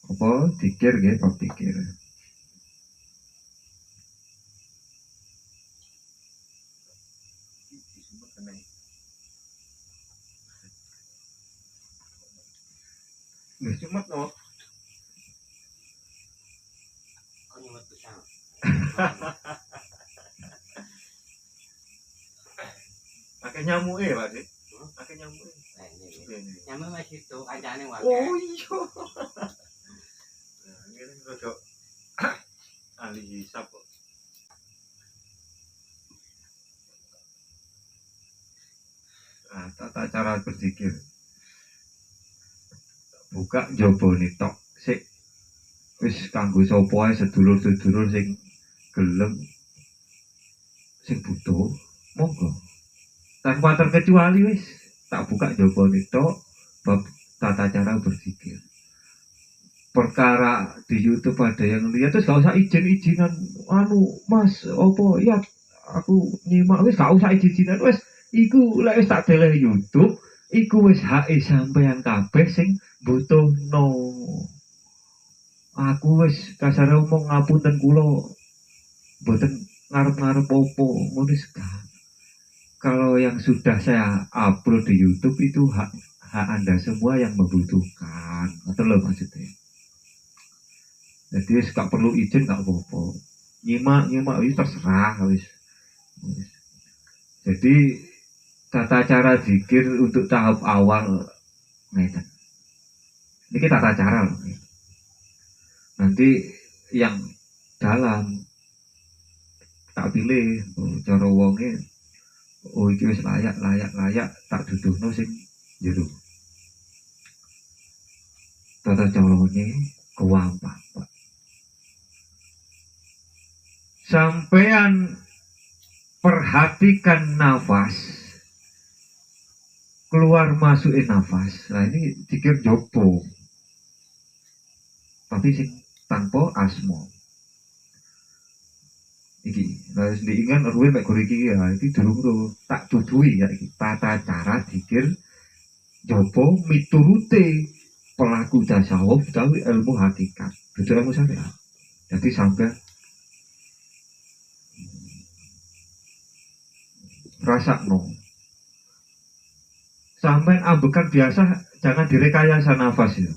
apa pikir ya, Pak pikir. Nggak cuma no. Pakai nyamuk ya, Pak sih. Pakai nyamuk. Nyamuk masih itu kancane wae. Oh iya. Nah, ini rodok ahli hisab kok. Nah, tata cara berpikir. Buka jabone tok sik wis kanggo sapa ae sedulur-sedulur sing gelem sing butuh monggo. Tanpa terkecuali wis tak buka jabone tok bab tata cara berpikir. Perkara di YouTube ada yang lihat terus gak usah izin-izinan Mas opo ya aku nyimak wis gak usah izin-izinan wis iku lek wis tak deleh YouTube iku wis hak sampean kabeh sing butuhno. Aku wis kasar omong ngapunten kula mboten ngarep-ngarep opo ngono sekali. Kalau yang sudah saya upload di YouTube itu hak Anda semua yang membutuhkan. Atau lo maksudnya. Jadi gak perlu izin gak apa-apa. Nyimak wis terserah wis. Jadi tata cara zikir untuk tahap awal ngeten. Ini tata cara loh. Nanti yang dalam tak pilih cara wonge iki wis layak tak duduhno sing jero. Tata carane kewampah. Sampean perhatikan nafas keluar masukin nafas. Nah ini dikir jopo tapi sing tanpa asmo iki harus diingat ruwe mek iki ya iki durung tak tuduhi ya iki tata cara dikir jopo miturute pelaku tasawuf tapi ilmu hakikat itu ilmu syariat. Jadi sampai rasa no Sampai ambekan biasa jangan direkayasa nafas ya.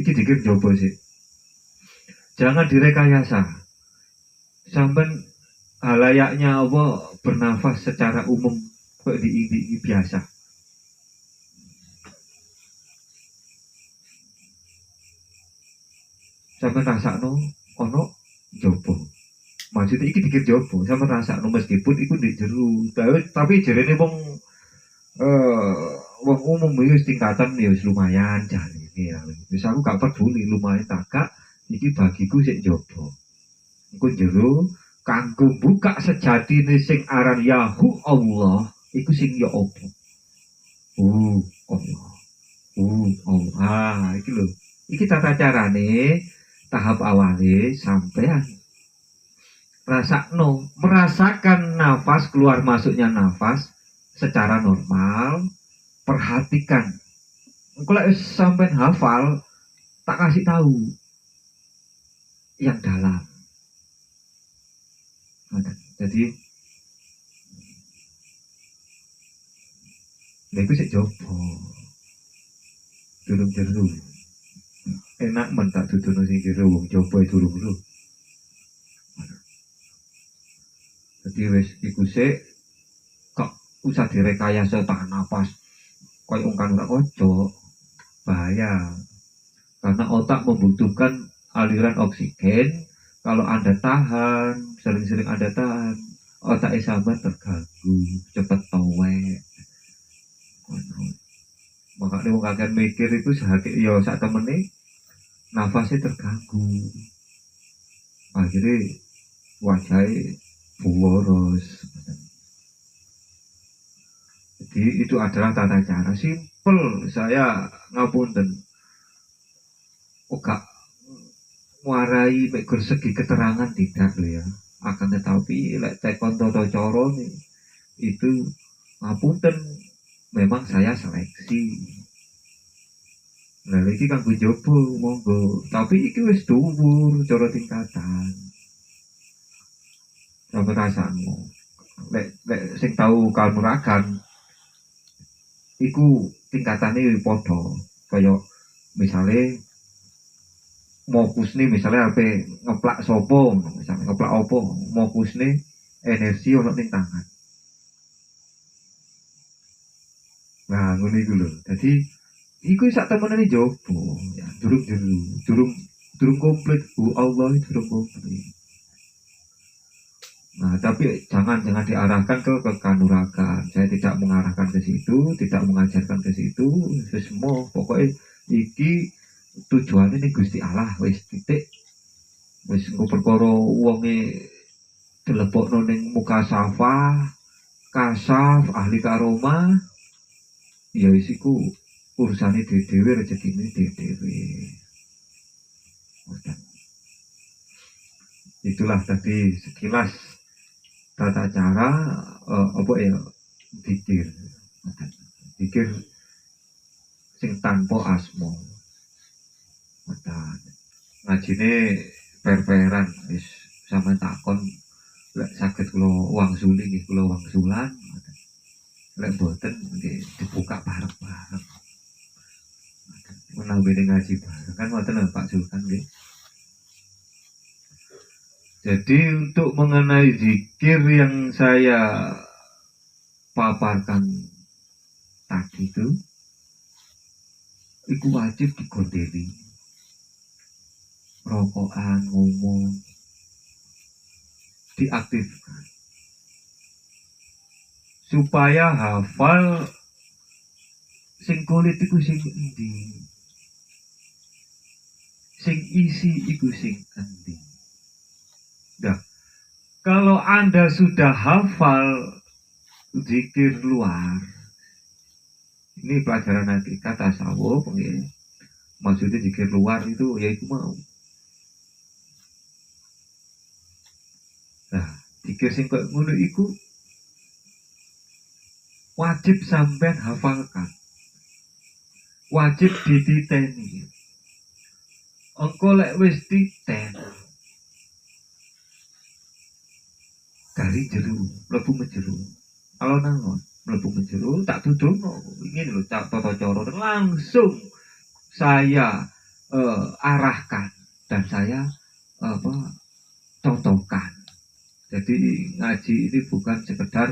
Iki dikir jopo sih. Jangan direkayasa. Sampai halayaknya apa bernafas secara umum kok di biasa. Sampai rasakno ono jopo. Maksudnya iki dikir jopo, sampai rasakno meskipun iku di jero. Tapi jerene wong wong umum wis tingkatan ya wis lumayan jane ya. Wis aku gak peduli lumayan tak iki bagiku sik jopo. Engko jero kanggo buka sejatine sing aran Yahu Allah iku sing ya apa? Allah. Allah. Iki lho. Iki tata carane tahap awale sampean merasakan nafas keluar masuknya nafas secara normal, perhatikan. Kalau sampai hafal, tak kasih tahu yang dalam. Jadi, itu sih jopo, durung. Enak mentak tutur sing kira wong jopo durung. Jadi wis iku sik kok usah direkayasa tahan napas koyo ungkan ora ojo bahaya karena otak membutuhkan aliran oksigen. Kalau Anda tahan sering-sering Anda tahan otak sampean terganggu cepet towek. Makanya wong kakek mikir itu sehake ya sak temene nafasnya terganggu akhirnya wajahnya boros. Jadi itu adalah tata cara simple. Saya ngapunten gak warai mek segi keterangan tidak loh ya. Akan tetapi lek tekon toto coro nih itu ngapunten memang saya seleksi. Nah iki kanggo jopo monggo. Tapi iki wis dhuwur cara tingkatan. Sampai rasamu lek sing tahu kalmuragan iku tingkatannya podo kaya misalnya mokus nih misalnya apa ngeplak sopo misalnya ngeplak opo mokus nih energi ono ning tangan. Nah ngono iku lho. Jadi iku sak temenane jopo ya durung komplit Allah durung komplit. Nah, tapi jangan diarahkan ke kanuragan. Saya tidak mengarahkan ke situ, tidak mengajarkan ke situ. Semua pokoknya iki tujuannya nih Gusti Allah wis titik. Wis engko perkara wonge dilebokno ning muka safa, kasaf, ahli karoma. Ya wis iku urusane dhewe rezekine dhewe. Itulah tadi sekilas tata cara apa ya dikir sing tanpa asmo ngajine per-peran wis sama takon lek saged kula wangsuli nggih kula wangsulan lek boten nggih dibuka bareng-bareng menawi ngaji bareng kan wonten Pak Sultan nggih. Jadi untuk mengenai zikir yang saya paparkan tadi itu wajib digondeli. Rokokan, ngomong, diaktifkan. Supaya hafal sing kulit iku sing endi. Sing isi iku sing endi. Nah, kalau Anda sudah hafal zikir luar, ini pelajaran nanti kata tasawuf, ya. Maksudnya zikir luar itu yaitu mau. Nah, zikir sing kok ngono iku wajib sampean hafalkan. Wajib dititeni. Engko lek wis titen dari jeru, lebu menjeru. Kalau nangon, mlebu menjero tak tuduhno ingin lho tata cara langsung saya arahkan dan saya contohkan. Jadi ngaji ini bukan sekedar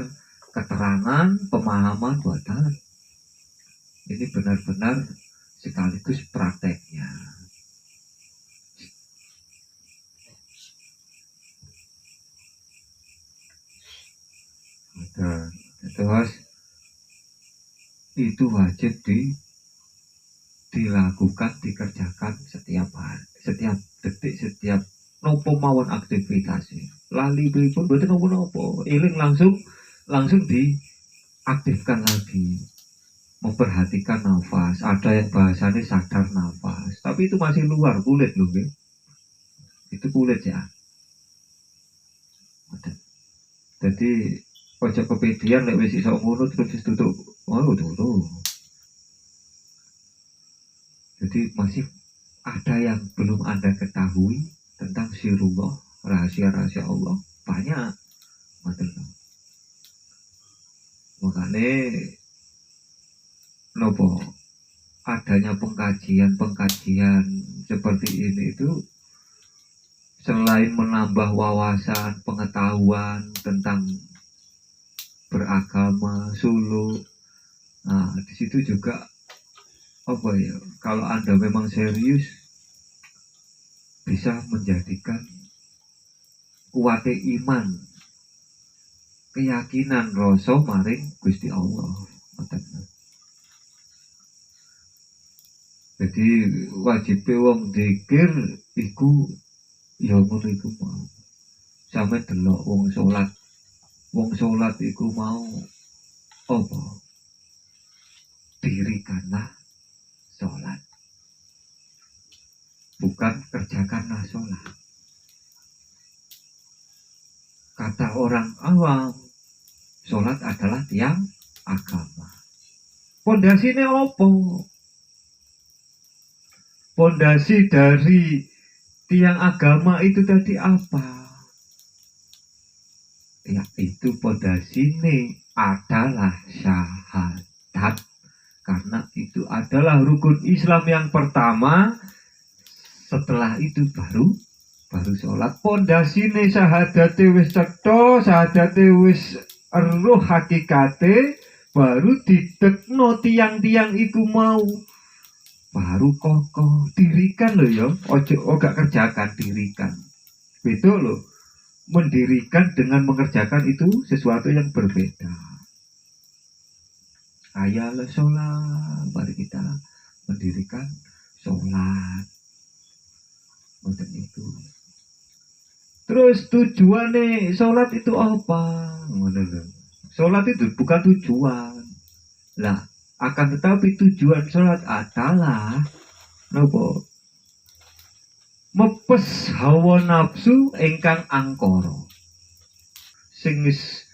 keterangan, pemahaman buatan. Ini benar-benar sekaligus prakteknya. Terus itu wajib dilakukan, dikerjakan setiap hari, setiap detik, setiap nopo mawon aktivitas. Lali pun betul nopo, iling langsung diaktifkan lagi, memperhatikan nafas. Ada yang bahasanya sadar nafas, tapi itu masih luar kulit loh, itu kulit ya. Jadi ojo kepedean lek wis iso ngono terus tutup. Oh, tutup. Jadi masih ada yang belum Anda ketahui tentang sirullah, rahasia-rahasia Allah banyak. Makanya nopo adanya pengkajian seperti ini itu selain menambah wawasan, pengetahuan tentang beragama, suluk, nah di situ juga kalau Anda memang serius bisa menjadikan kuwate iman, keyakinan rasa maring Gusti Allah. Jadi wajib wong zikir iku ya ngono iku mau. Sampe delok wong salat. Wong salat iku mau apa? Dirikanlah salat. Bukan kerjakanlah salat. Kata orang awam, salat adalah tiang agama. Pondasine apa? Pondasi dari tiang agama itu tadi apa? Ya itu pondasinya adalah syahadat. Karena itu adalah rukun Islam yang pertama. Setelah itu baru sholat. Pondasine syahadate wis cetha, syahadate wis eruh hakikate, baru didekno tiang-tiang iku mau. Baru kokoh, dirikan loh ya, ojo gak kerjakan, dirikan. Beda loh, mendirikan dengan mengerjakan itu sesuatu yang berbeda. Ayalah sholat, mari kita mendirikan sholat. Untuk itu. Terus tujuannya sholat itu apa? Sholat itu bukan tujuan. Lah, akan tetapi tujuan sholat adalah nopo mepes hawa nafsu ingkang angkara. Sing wis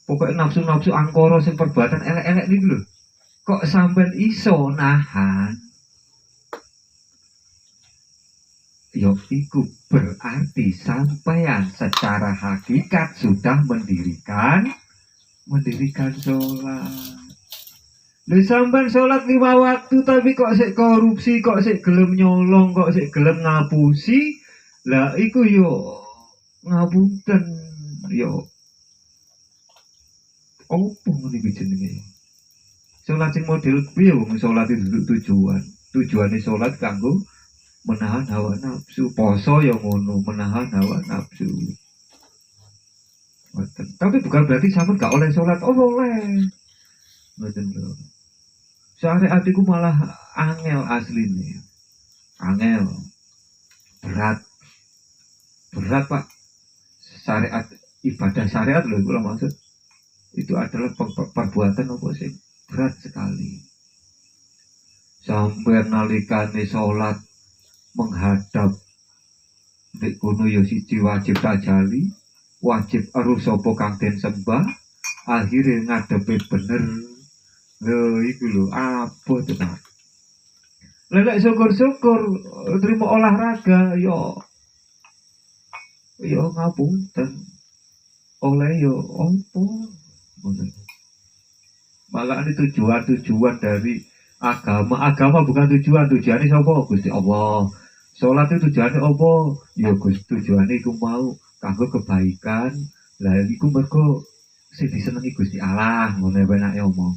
pokoke nafsu-nafsu angkara sing perbuatan elek-elek niku lho. Kok sampean iso nahan? Yo iku berarti sampean secara hakikat sudah mendirikan sholat. Lha sampean sholat 5 waktu tapi kok sik korupsi, kok sik gelem nyolong, kok sik gelem ngapusi. Lah iku yo ngapunten yo. Opo ngene iki jenenge? Sholat sing model piye wong sholat itu tujuan. Tujuane sholat kanggo menahan hawa nafsu. Poso yo ngono, menahan hawa nafsu. Tapi bukan berarti sampean gak oleh sholat. Oh oleh. Ngoten lho. Syariat iku malah angel asline. Angel. Berat Pak. Syariat, ibadah syariat lho kula maksud. Itu adalah perbuatan apa sih? Berat sekali. Sampai nalikane sholat menghadap nek kono ya siji wajib tajali, wajib eruh sapa kang den sembah, akhire ngadepe bener. Lho iku lho apa to Pak. Lek syukur-syukur terima olahraga yo ngapunten. Oleh yo opo ngoten. Makanya tujuan dari agama bukan tujuannya sapa? Gusti Allah. Sholat itu tujuannya apa? Ya Gusti tujuannya iku mau kanggo kebaikan. Lah iku mergo sing disenengi Gusti Allah, ngono enake omong.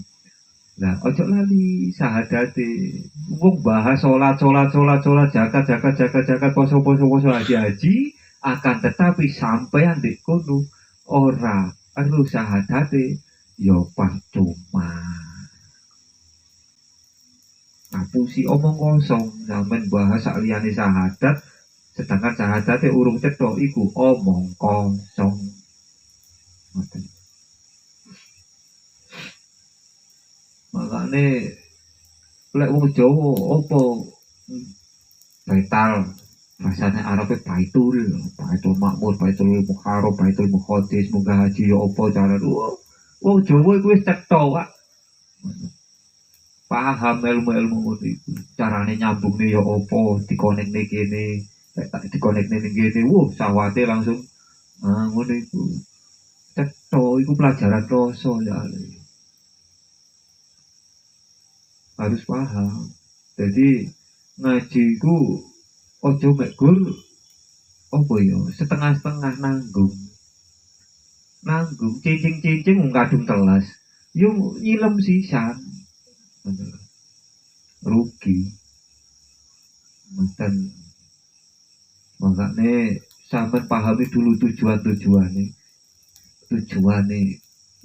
Lah ojo lali sahadate. Wong bahas sholat, zakat, poso, haji, akan tetapi sampean di kono ora perlu sahadate yo percuma. Ngapusi omong kosong sampean bahas sak liyane sahadat, sedangkan sahadate urung cetha iku omong kosong. Makane lek wong Jawa apa baital bahasane Arabe baitul makmur, baitul muharram, baitul muqaddis, munggah haji ya apa cara wong Jawa iku wis cetha Pak. Paham ilmu-ilmu ngono iku. Carane nyambungne ya apa, dikonekne kene, lek tak dikonekne ning kene, sawate langsung ngono iku. Cetha iku pelajaran rasa ya. Harus paham. Jadi ngaji ku ojo mek gur apa ya setengah-setengah nanggung cincing wong kadung telas yo nyilem sisan rugi mboten. Makane sampean pahami dulu tujuane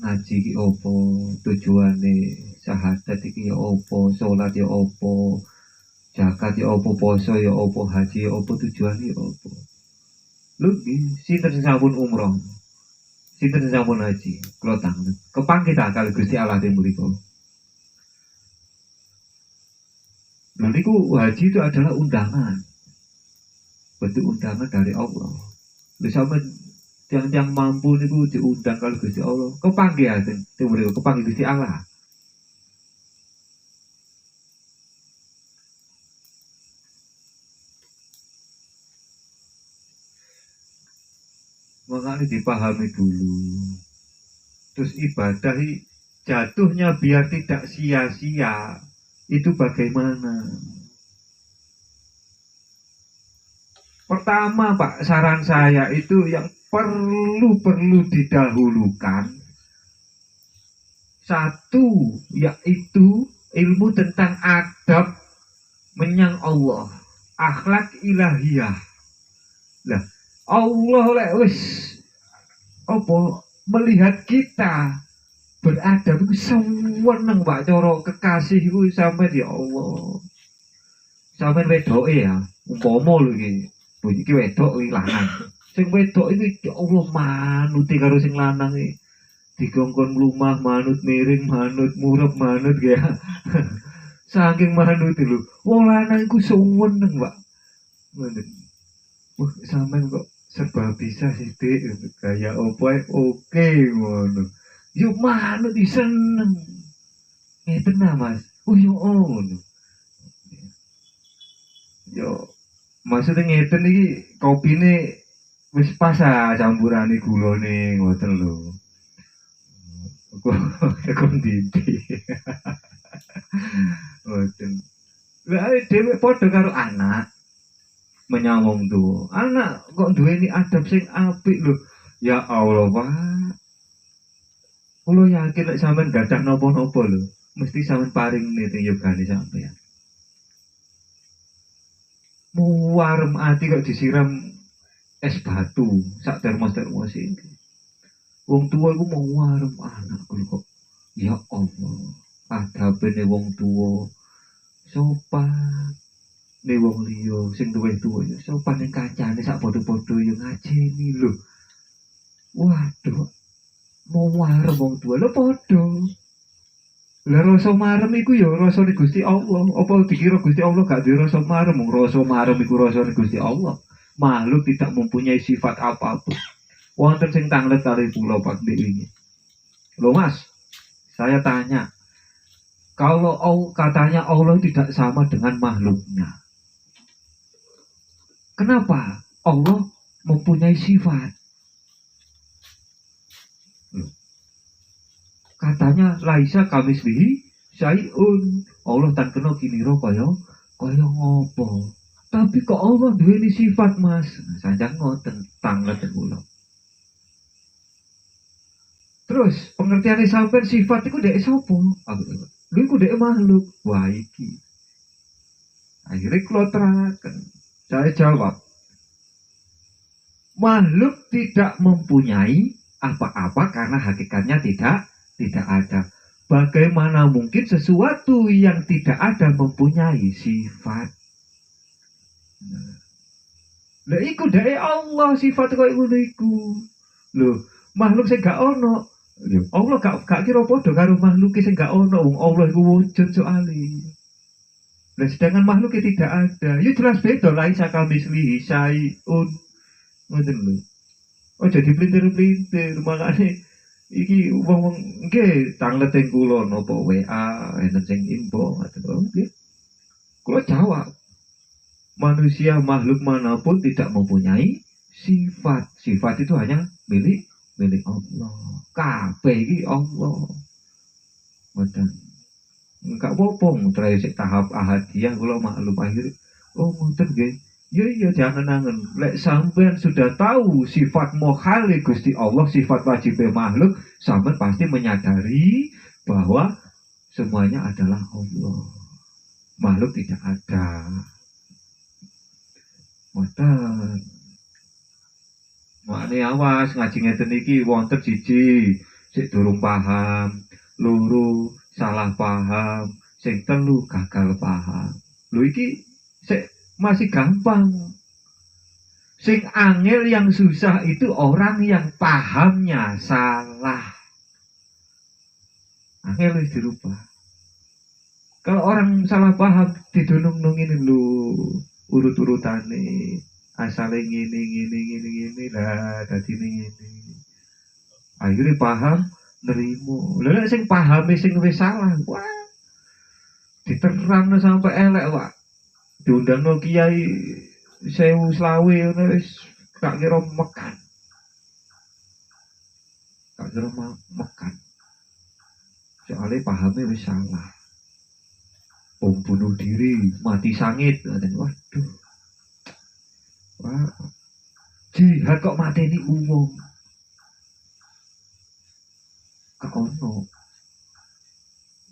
ngaji ki opo, tujuane syahadat iki ya opo, salat ya opo, zakat ya opo, poso ya opo, haji ya opo, tujuane ya opo. Lho sinten sing sampun umroh, sinten sing sampun haji, kula tangan kepanggih ta kali Gusti Allah teng mriku. Nah niku haji itu adalah undangan, bentuk undangan dari Allah. Lha sampean yang mampu niku diundang kalau Gusti Allah, kepanggih ya teng mriku, kepanggih Gusti Allah. Makanya dipahami dulu. Terus ibadah jatuhnya biar tidak sia-sia. Itu bagaimana? Pertama Pak, saran saya itu yang perlu didahulukan. Satu, yaitu ilmu tentang adab menyang Allah. Akhlak ilahiyah. Lah, Allah lek wis apa melihat kita beradab iku seneng Pak cara kekasih iku sampean ya Allah. Sampean wedoke ya, umpama lho iki. Iki wedok iki lanang. Sing wedok iki ya Allah manuti karo sing lanang iki. Dikongkon mlumah manut miring manut murep manut ya. Saking manut lho. Wong lanang iku seneng Pak. Ngoten. Sampean kok serba bisa sih Dik, kayak opo oke ngono. Yo manut seneng. Ngeten Mas. Yo ngono. Yo maksudnya ngeten iki kopine wis pas campurane gulane ngoten lho. Kok ndidi. Ngoten. Lah dhewe padha karo anak. Menyawang tuh anak kok duweni adab sing apik lho. Ya Allah Pak, kula yakin lek sampean gadah napa-napa lho mesti sampean paring ning yogane sampean. Muwarem ati kok disiram es batu sak termos iki. Wong tua iku mau warem anak kok. Ya Allah, adabene wong tua sopan. Nih wong liya sing tuweh-tuweh ya sopan ning kancane sak padha-padha ya ngajeni lho. Waduh, mau marem wong tuwa lho padha. Lah rasa marem iku ya rasane Gusti Allah. Apa dikira Gusti Allah gak duwe rasa marem? Rasa marem iku rasane Gusti Allah. Makhluk tidak mempunyai sifat apapun. Wonten sing tanglet kali kula Pak ini. Loh Mas, saya tanya, kalau katanya Allah tidak sama dengan makhluknya, kenapa Allah mempunyai sifat? katanya laisa kamislihi syai'un. Allah tak kena kinira kaya ngopo. Tapi kok Allah duweni sifat, Mas. Sanjang ngoten tanggeten kula. Terus pengertiane sampean sifat iku dhek sapa? Lho iku dhek makhluk. Wah iki. Akhirnya kula terangaken. Saya jawab, makhluk tidak mempunyai apa-apa karena hakikatnya tidak ada. Bagaimana mungkin sesuatu yang tidak ada mempunyai sifat? Lah iku dhek Allah sifat kaya ngono iku. Lho, makhluk sing gak ono. Allah gak kira padha karo makhluk sing gak ono. Wong Allah iku wujud soalé. Nah, sedangkan makhluk tidak ada. Ya jelas beda lah sakal mislihi syai'un. Ngoten lho. Oh jadi pelintir-pelintir makane iki wong-wong nggih tangleten kula napa WA enten sing info ngoten nggih. Kula jawab. Manusia makhluk manapun tidak mempunyai sifat. Sifat itu hanya milik Allah. Kabeh iki Allah. Ngoten. Enggak apa-apa terakhir sik tahap ahadiyah kula maklum akhir. Oh ngoten nggih. Ya jangan angen. Lek sampean sudah tahu sifat mokhale Gusti Allah, sifat wajib makhluk, sampean pasti menyadari bahwa semuanya adalah Allah. Makhluk tidak ada. Ngoten. Makne awas ngaji ngeten iki wonten siji sik durung paham, loro salah paham, sing telu gagal paham. Lho iki sik masih gampang. Sing angel yang susah itu orang yang pahamnya salah. Angel wis dirubah. Kalau orang salah paham didunung-nungin lho urut-urutane. Asale ngene lah dadi ngene. Akhirnya paham nerimo. Lha sing pahame sing wis salah, wah. Diterangno sampai elek, Pak. Diundangno kiai 1000 selawe ngono wis gak kira mekan. Gak kira mekan. Soalnya pahamnya wis salah. Bunuh diri, mati sangit, waduh. Wah. Jihad kok mateni umum. Gak ono.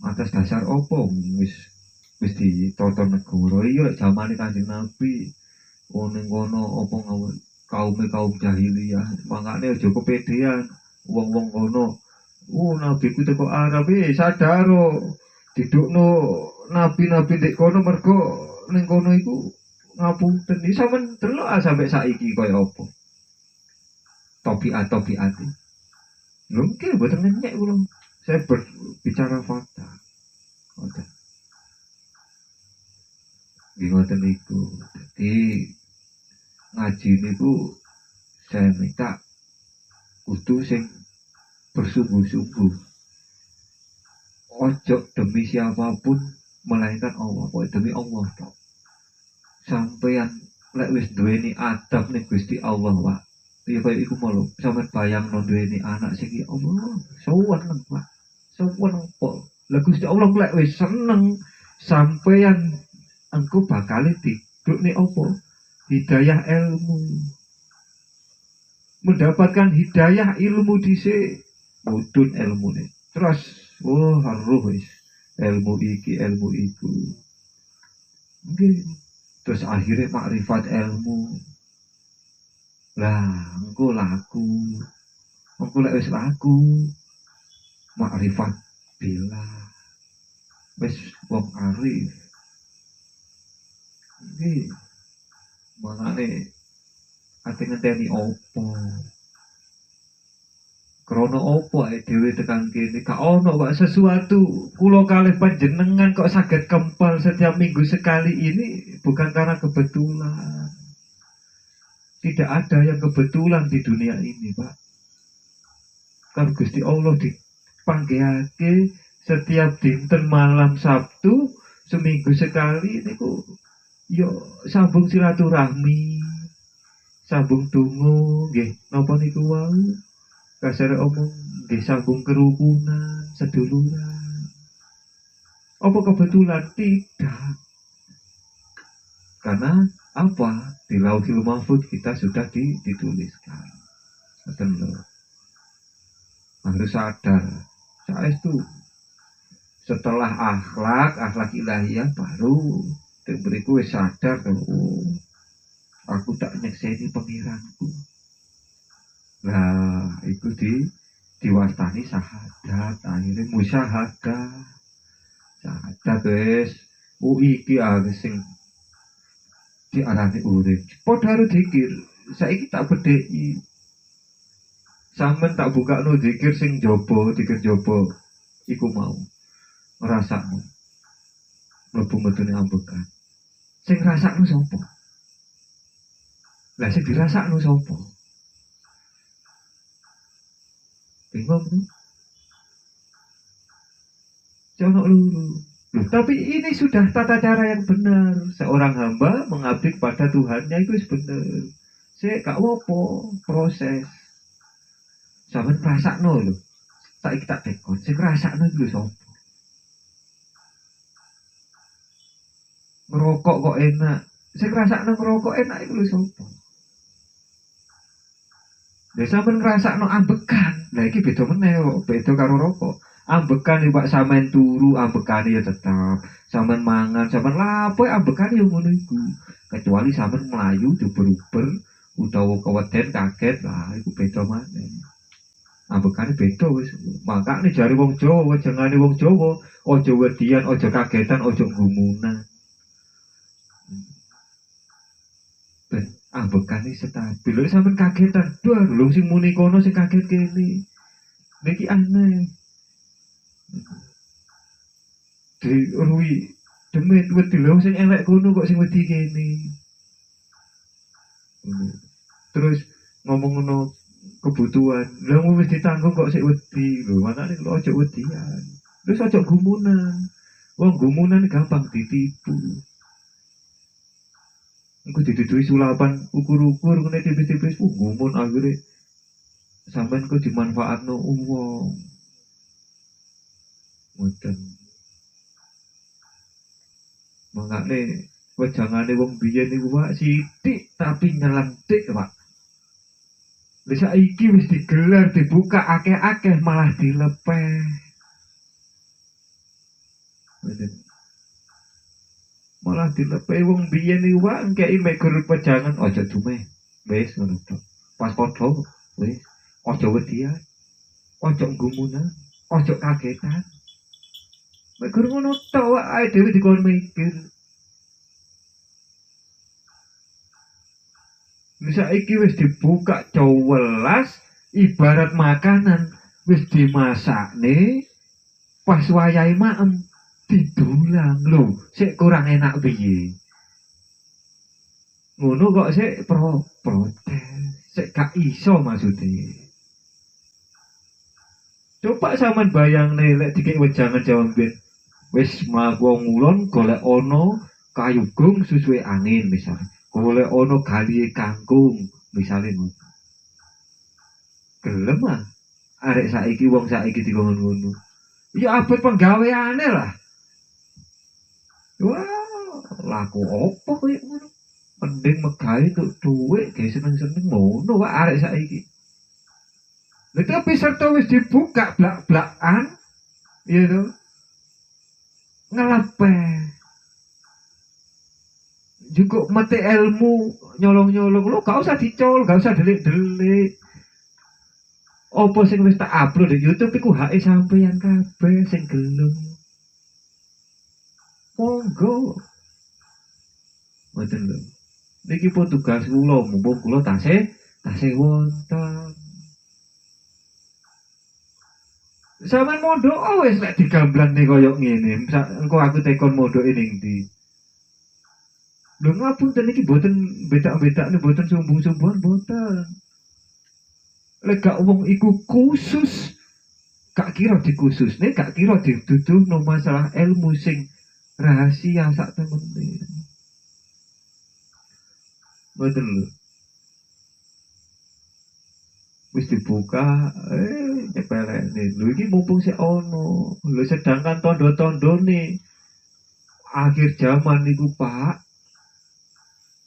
Atas dasar opo wis ditata negara iki lek zamane Kanjeng Nabi ning kono apa kaum jahiliyah. Makane aja kepedean wong-wong kono. Nabi ku teko Arab sadaro didukno nabi-nabi nek kono mergo ning kono iku ngapunten iki sampean delok sampai saiki kaya apa. Topiat. Mungkin mboten ngenyek kula. Saya berbicara fakta. Ngoten. Ngoten niku. Jadi ngaji niku saya minta kudu sing bersungguh-sungguh. Ojo demi siapapun melainkan Allah, pokoknya demi Allah tok. Sampeyan lek wis duweni adab ning Gusti Allah, Pak. Ya kaya iku mau lho, sampeyan bayangno duweni anak sing ya Allah, seneng, Pak. Seneng kok. Lah Gusti Allah lek wis seneng sampeyan engko bakal didukne apa? Hidayah ilmu. Mendapatkan hidayah ilmu dhisik, mudun ilmune. Terus haruh wis ilmu iki, ilmu iku. Nggih. Terus akhirnya makrifat ilmu. Lah, engko laku. Engko lek wis laku makrifat bila. Wis wong arif. Nggih. Mangane ate ngenteni opo? Krono opo ae dhewe tekan kene? Gak ono Pak sesuatu. Kula kalih panjenengan kok saged kempal setiap minggu sekali ini bukan karena kebetulan. Tidak ada yang kebetulan di dunia ini, Pak. Kan Gusti Allah dipanggihake setiap dinten malam Sabtu seminggu sekali niku yo sambung silaturahmi, sambung donga nggih napa niku wau. kasar omong disambung kerukunan seduluran. Apa kebetulan? Tidak. Karena apa? Di Lauhil Mahfuz kita sudah dituliskan. Betul loh. Harus sadar. Saya itu setelah akhlak ilahiyah baru beriku sadar oh, aku tak nyekseni pengiranku. Nah, itu diwastani syahadat, akhirnya musyahadah. Syahadat wis iki sing diarani urip. Padha karo zikir. Saiki tak bedheki. Sampeyan tak bukakno zikir sing jaba, zikir jaba iku mau. Ngrasakno. Mlebu metune ambekan. Sing ngrasakno sapa? Lah sing dirasakno sapa? Bingung tuh. Jono luru. Loh, tapi ini sudah tata cara yang benar. Seorang hamba mengabdi kepada Tuhannya itu benar. Saya gak apa proses. Sampeyan rasakno lho. Saiki tak tekon, sing rasakno iku sapa? Ngerokok kok enak. Sing rasakno ngerokok enak iku lho sapa? Lah sampeyan ngrasakno ambekan. Lah iki beda meneh kok, beda karo rokok. Ambekan iwak sampean turu, ambekane ya tetap. Sampean mangan, sampean lapo ambekane ya ngono iku. Kecuali sampean mlayu diuber-uber utawa keweden kaget, lah iku beda maneh. Ambekane beda wis. Makane jare wong Jawa, jengane wong Jawa, aja wedian, aja kagetan, aja gumunan. Ben ambekane stabil. Lha sampean kagetan, duh lho sing muni kono sing kaget kene. Niki aneh. Di ruwi demit wedi lho sing elek kono kok sing wedi kene. Terus ngomong ngono kebutuhan. Lah wis ditanggung kok sik wedi. Lho makane lho aja wedian. Terus aja gumunan. Wong gumunan gampang ditipu. Engko dituduhi sulapan ukur-ukur ngene tipis-tipis gumun akhirnya sampean kok dimanfaatno wong. Ngoten. Mangane wejangane wong biyen niku Pak sithik tapi nyelentik Pak. Wis saiki wis digelar dibuka akeh-akeh malah dilepeh. Malah dilepeh wong biyen niku Pak engkei megur wejangan aja dumeh. Wis ngono tok. Pas padha wis aja wedian. Aja gumunan, aja kagetan. Megur ngono tok ae dhewe dikon mikir. Saiki wis dibuka cowelas ibarat makanan wis dimasakne pas wayahe maem didulang lho sik kurang enak piye. Ngono kok sik protes, sik gak iso maksudnya. Coba sampean bayangne lek dikek wejangan Jawa ben wis mlaku ngulon golek ana kayugung susuwe angin misalnya. Golek ana galihe kangkung misale ngono. Gelem ah arek saiki wong saiki dikon ngono. Ya abot penggaweane lah. Wah, laku opo koyo ngono. Mending megawe untuk dhuwit ge seneng-seneng ngono wae arek saiki. Lha tapi serta wis dibuka blak-blakan ya to. Ngelepeh. Juga mati ilmu nyolong-nyolong lo gak usah dicol, gak usah delik-delik. Apa sing wis tak upload di YouTube iku hake sampeyan kabeh sing gelem. Monggo. Mboten lho. Niki pun tugas kula, mumpung kula tasih wonten. Sampeyan mondok wis lek digamblane koyo ngene. Engko aku tekon mondoke ning ndi. Lho ngapunten iki boten bedak-bedakne boten sumbung-sumbungan boten. Lek gak wong iku khusus gak kira dikhususne, gak kira dituduhno masalah ilmu sing rahasia sak temene. Boten lho. wis dibuka nyepelekne lho iki mumpung sik ono lho sedangkan tondo-tondone akhir zaman niku Pak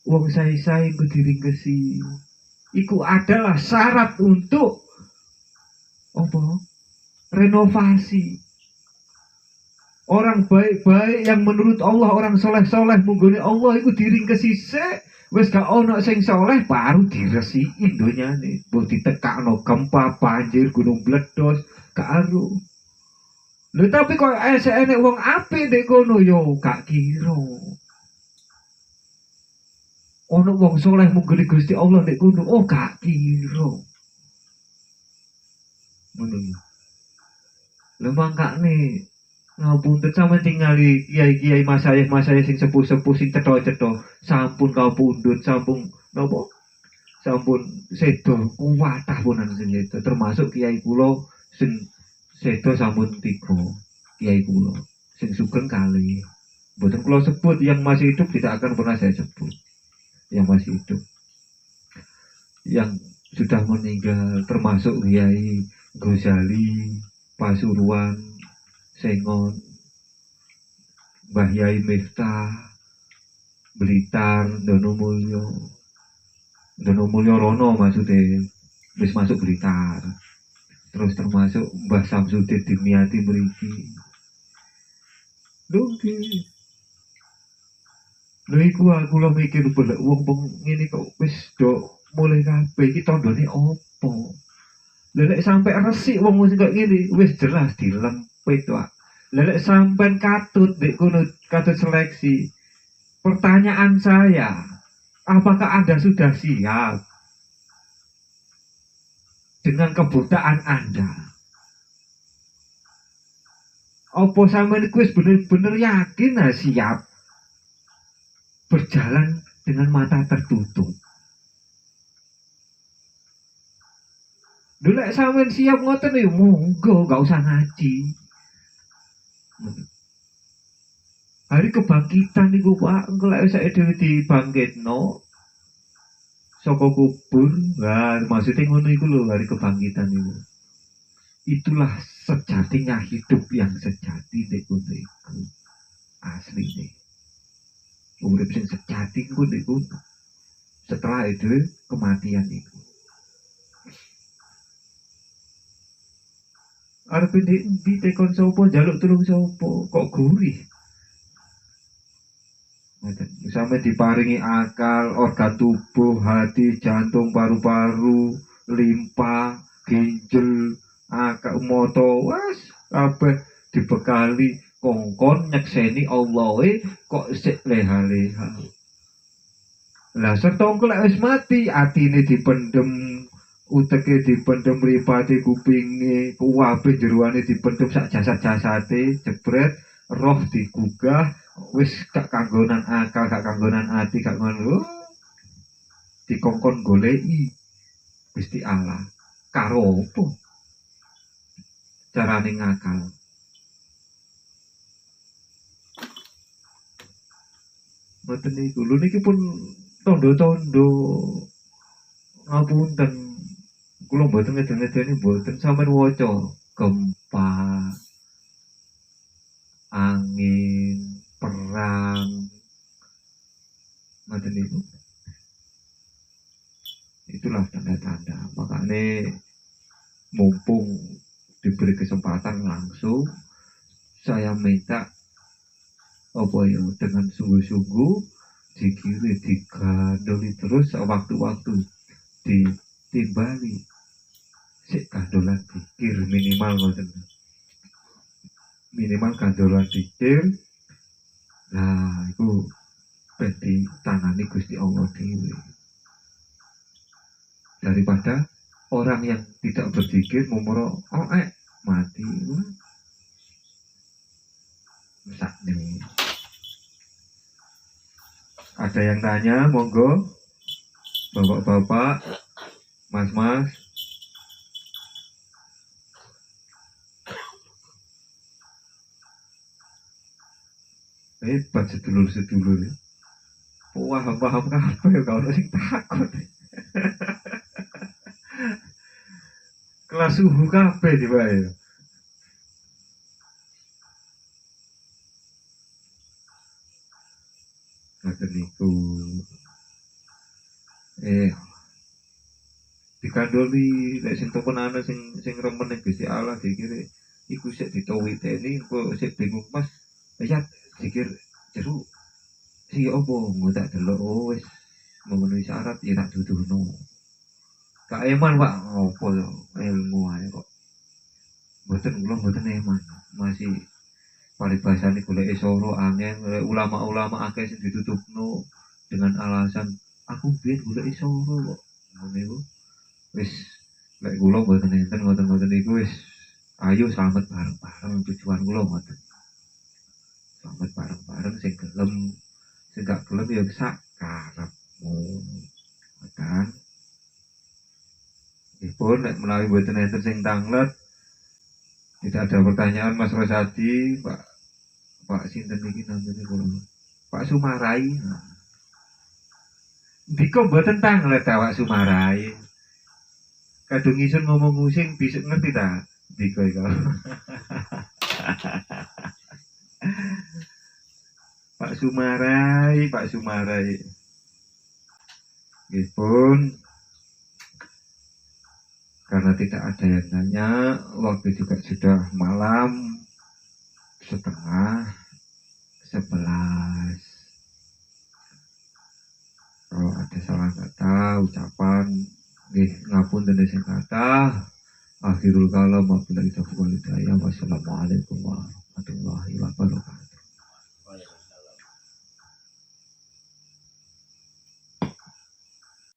wong sae-sae ku diringkesi iku adalah syarat untuk apa renovasi orang baik-baik yang menurut Allah orang soleh-soleh munggone Allah iku diringkesi sik wis gak ono sing soleh baru diresiki donyane mbok ditekakno gempa banjir gunung bledos karo lho tapi kok enek wong apik nek kono yo gak kira ono wong soleh munggone Gusti Allah nek kono oh gak kira ngono lho mangkane ngapunten sampeyan tingali kiai-kiai masayih-masayih sing sepuh-sepuh sing cetha-cetha sampun kapundhut sampun napa sampun sedo kuwatah punan sing sedo termasuk kiai kula sing sedo sampun 3 kiai kula sing sugeng kali mboten kula sebut yang masih hidup tidak akan pernah saya sebut yang masih hidup yang sudah meninggal termasuk Kiai Ghazali Pasuruan Sengon, Mbah Yai Miftah, Blitar, Dono Mulyo Rono maksudnya, wis masuk Blitar. Terus termasuk Mbah Samsudin Dimyati mriki. Lho nggih. Lho iku aku lho mikir boleh wong ngene kok wis do mulai kabeh iki tandane opo? Lha nek sampe resik wong sing kok ngene wis jelas dilempit wae. Lelek sampai katut di kono katut seleksi. Pertanyaan saya, apakah Anda sudah siap dengan kebutaan Anda? Apa sampeyan wis bener-bener yakin siap berjalan dengan mata tertutup? Lelek sampeyan siap ngoten ya monggo gak usah ngaji. Hari kebangkitan niku Pak, engko lek sak dhewe dibangkitno saka kubur. Lah maksudnya ngono iku lho hari kebangkitan niku. Itulah sejatinya hidup yang sejati nek ngono iku. Asline. Urip sing sejati ku niku setelah itu kematian niku. Arep ndi tekon sapa njaluk tulung sapa kok gurih. Sampai diparingi akal, organ tubuh, hati, jantung, paru-paru, limpa, ginjal, akal, moto, wes kabeh dibekali kongkon nyekseni Allah kok sik leha-leha. Lah setongko lek wis mati atine dipendem uteke dipendem mripate kupinge kuwabe jeroane dipendem sak jasad-jasate jebret roh digugah wis gak kanggonan akal gak kanggonan ati gak ngono dikongkon goleki Gusti Allah karo apa carane ngakal mboten niku lho niki pun tondo-tondo ngapunten kula mboten ngeden-ngedeni mboten sampeyan waca gempa angin perang mboten niku itulah tanda-tanda makanya mumpung diberi kesempatan langsung saya minta apa ya dengan sungguh-sungguh dikiri digandoli terus waktu-waktu ditimbali sik gandolan dikir minimal ngoten minimal gandolan dikir nah itu ben ditangani Gusti Allah dhewe daripada orang yang tidak berzikir mumuro mati sakne. Ada yang tanya monggo bapak-bapak mas-mas hebat sedulur-sedulur ya. Paham-paham kabeh kalau sing takut. kelas suhu kabeh tiba ya. Ngoten niku. Dikandoli lek sing temenane sing remen ning Gusti Allah dikira iku sik ditowiteni kok sik bingung Mas. Ya dikir jeruk si opo engko tak delok oh wis memenuhi syarat ya tak duduhno. Kak Eman Pak opo to ilmu ae kok. Mboten eman. Masih paribasane golek soro angin ulama-ulama akeh sing ditutupno dengan alasan aku biyen golek soro kok. Ngono iku. Wis lek kula mboten enten ngoten-ngoten iku wis ayo slamet bareng-bareng tujuan kula ngoten. Slamet bareng-bareng sing gelem sing gak gelem ya sak karepmu. Kan pun nek menawi mboten enten sing tanglet tidak ada pertanyaan Mas Rosadi Pak sinten iki namanya kula Pak Sumarai. Diko mboten tanglet Pak Sumarai. Kadung isun ngomong musing bisa ngerti ta? Diko iku. Pak Sumarai. Pun karena tidak ada yang nanya, waktu juga sudah malam 10:30. Kalau ada salah kata, ucapan, ngapunten sing kata. Akhirul kalam wabillahi taufiq wal hidayah. Wassalamualaikum warahmatullahi wabarakatuh.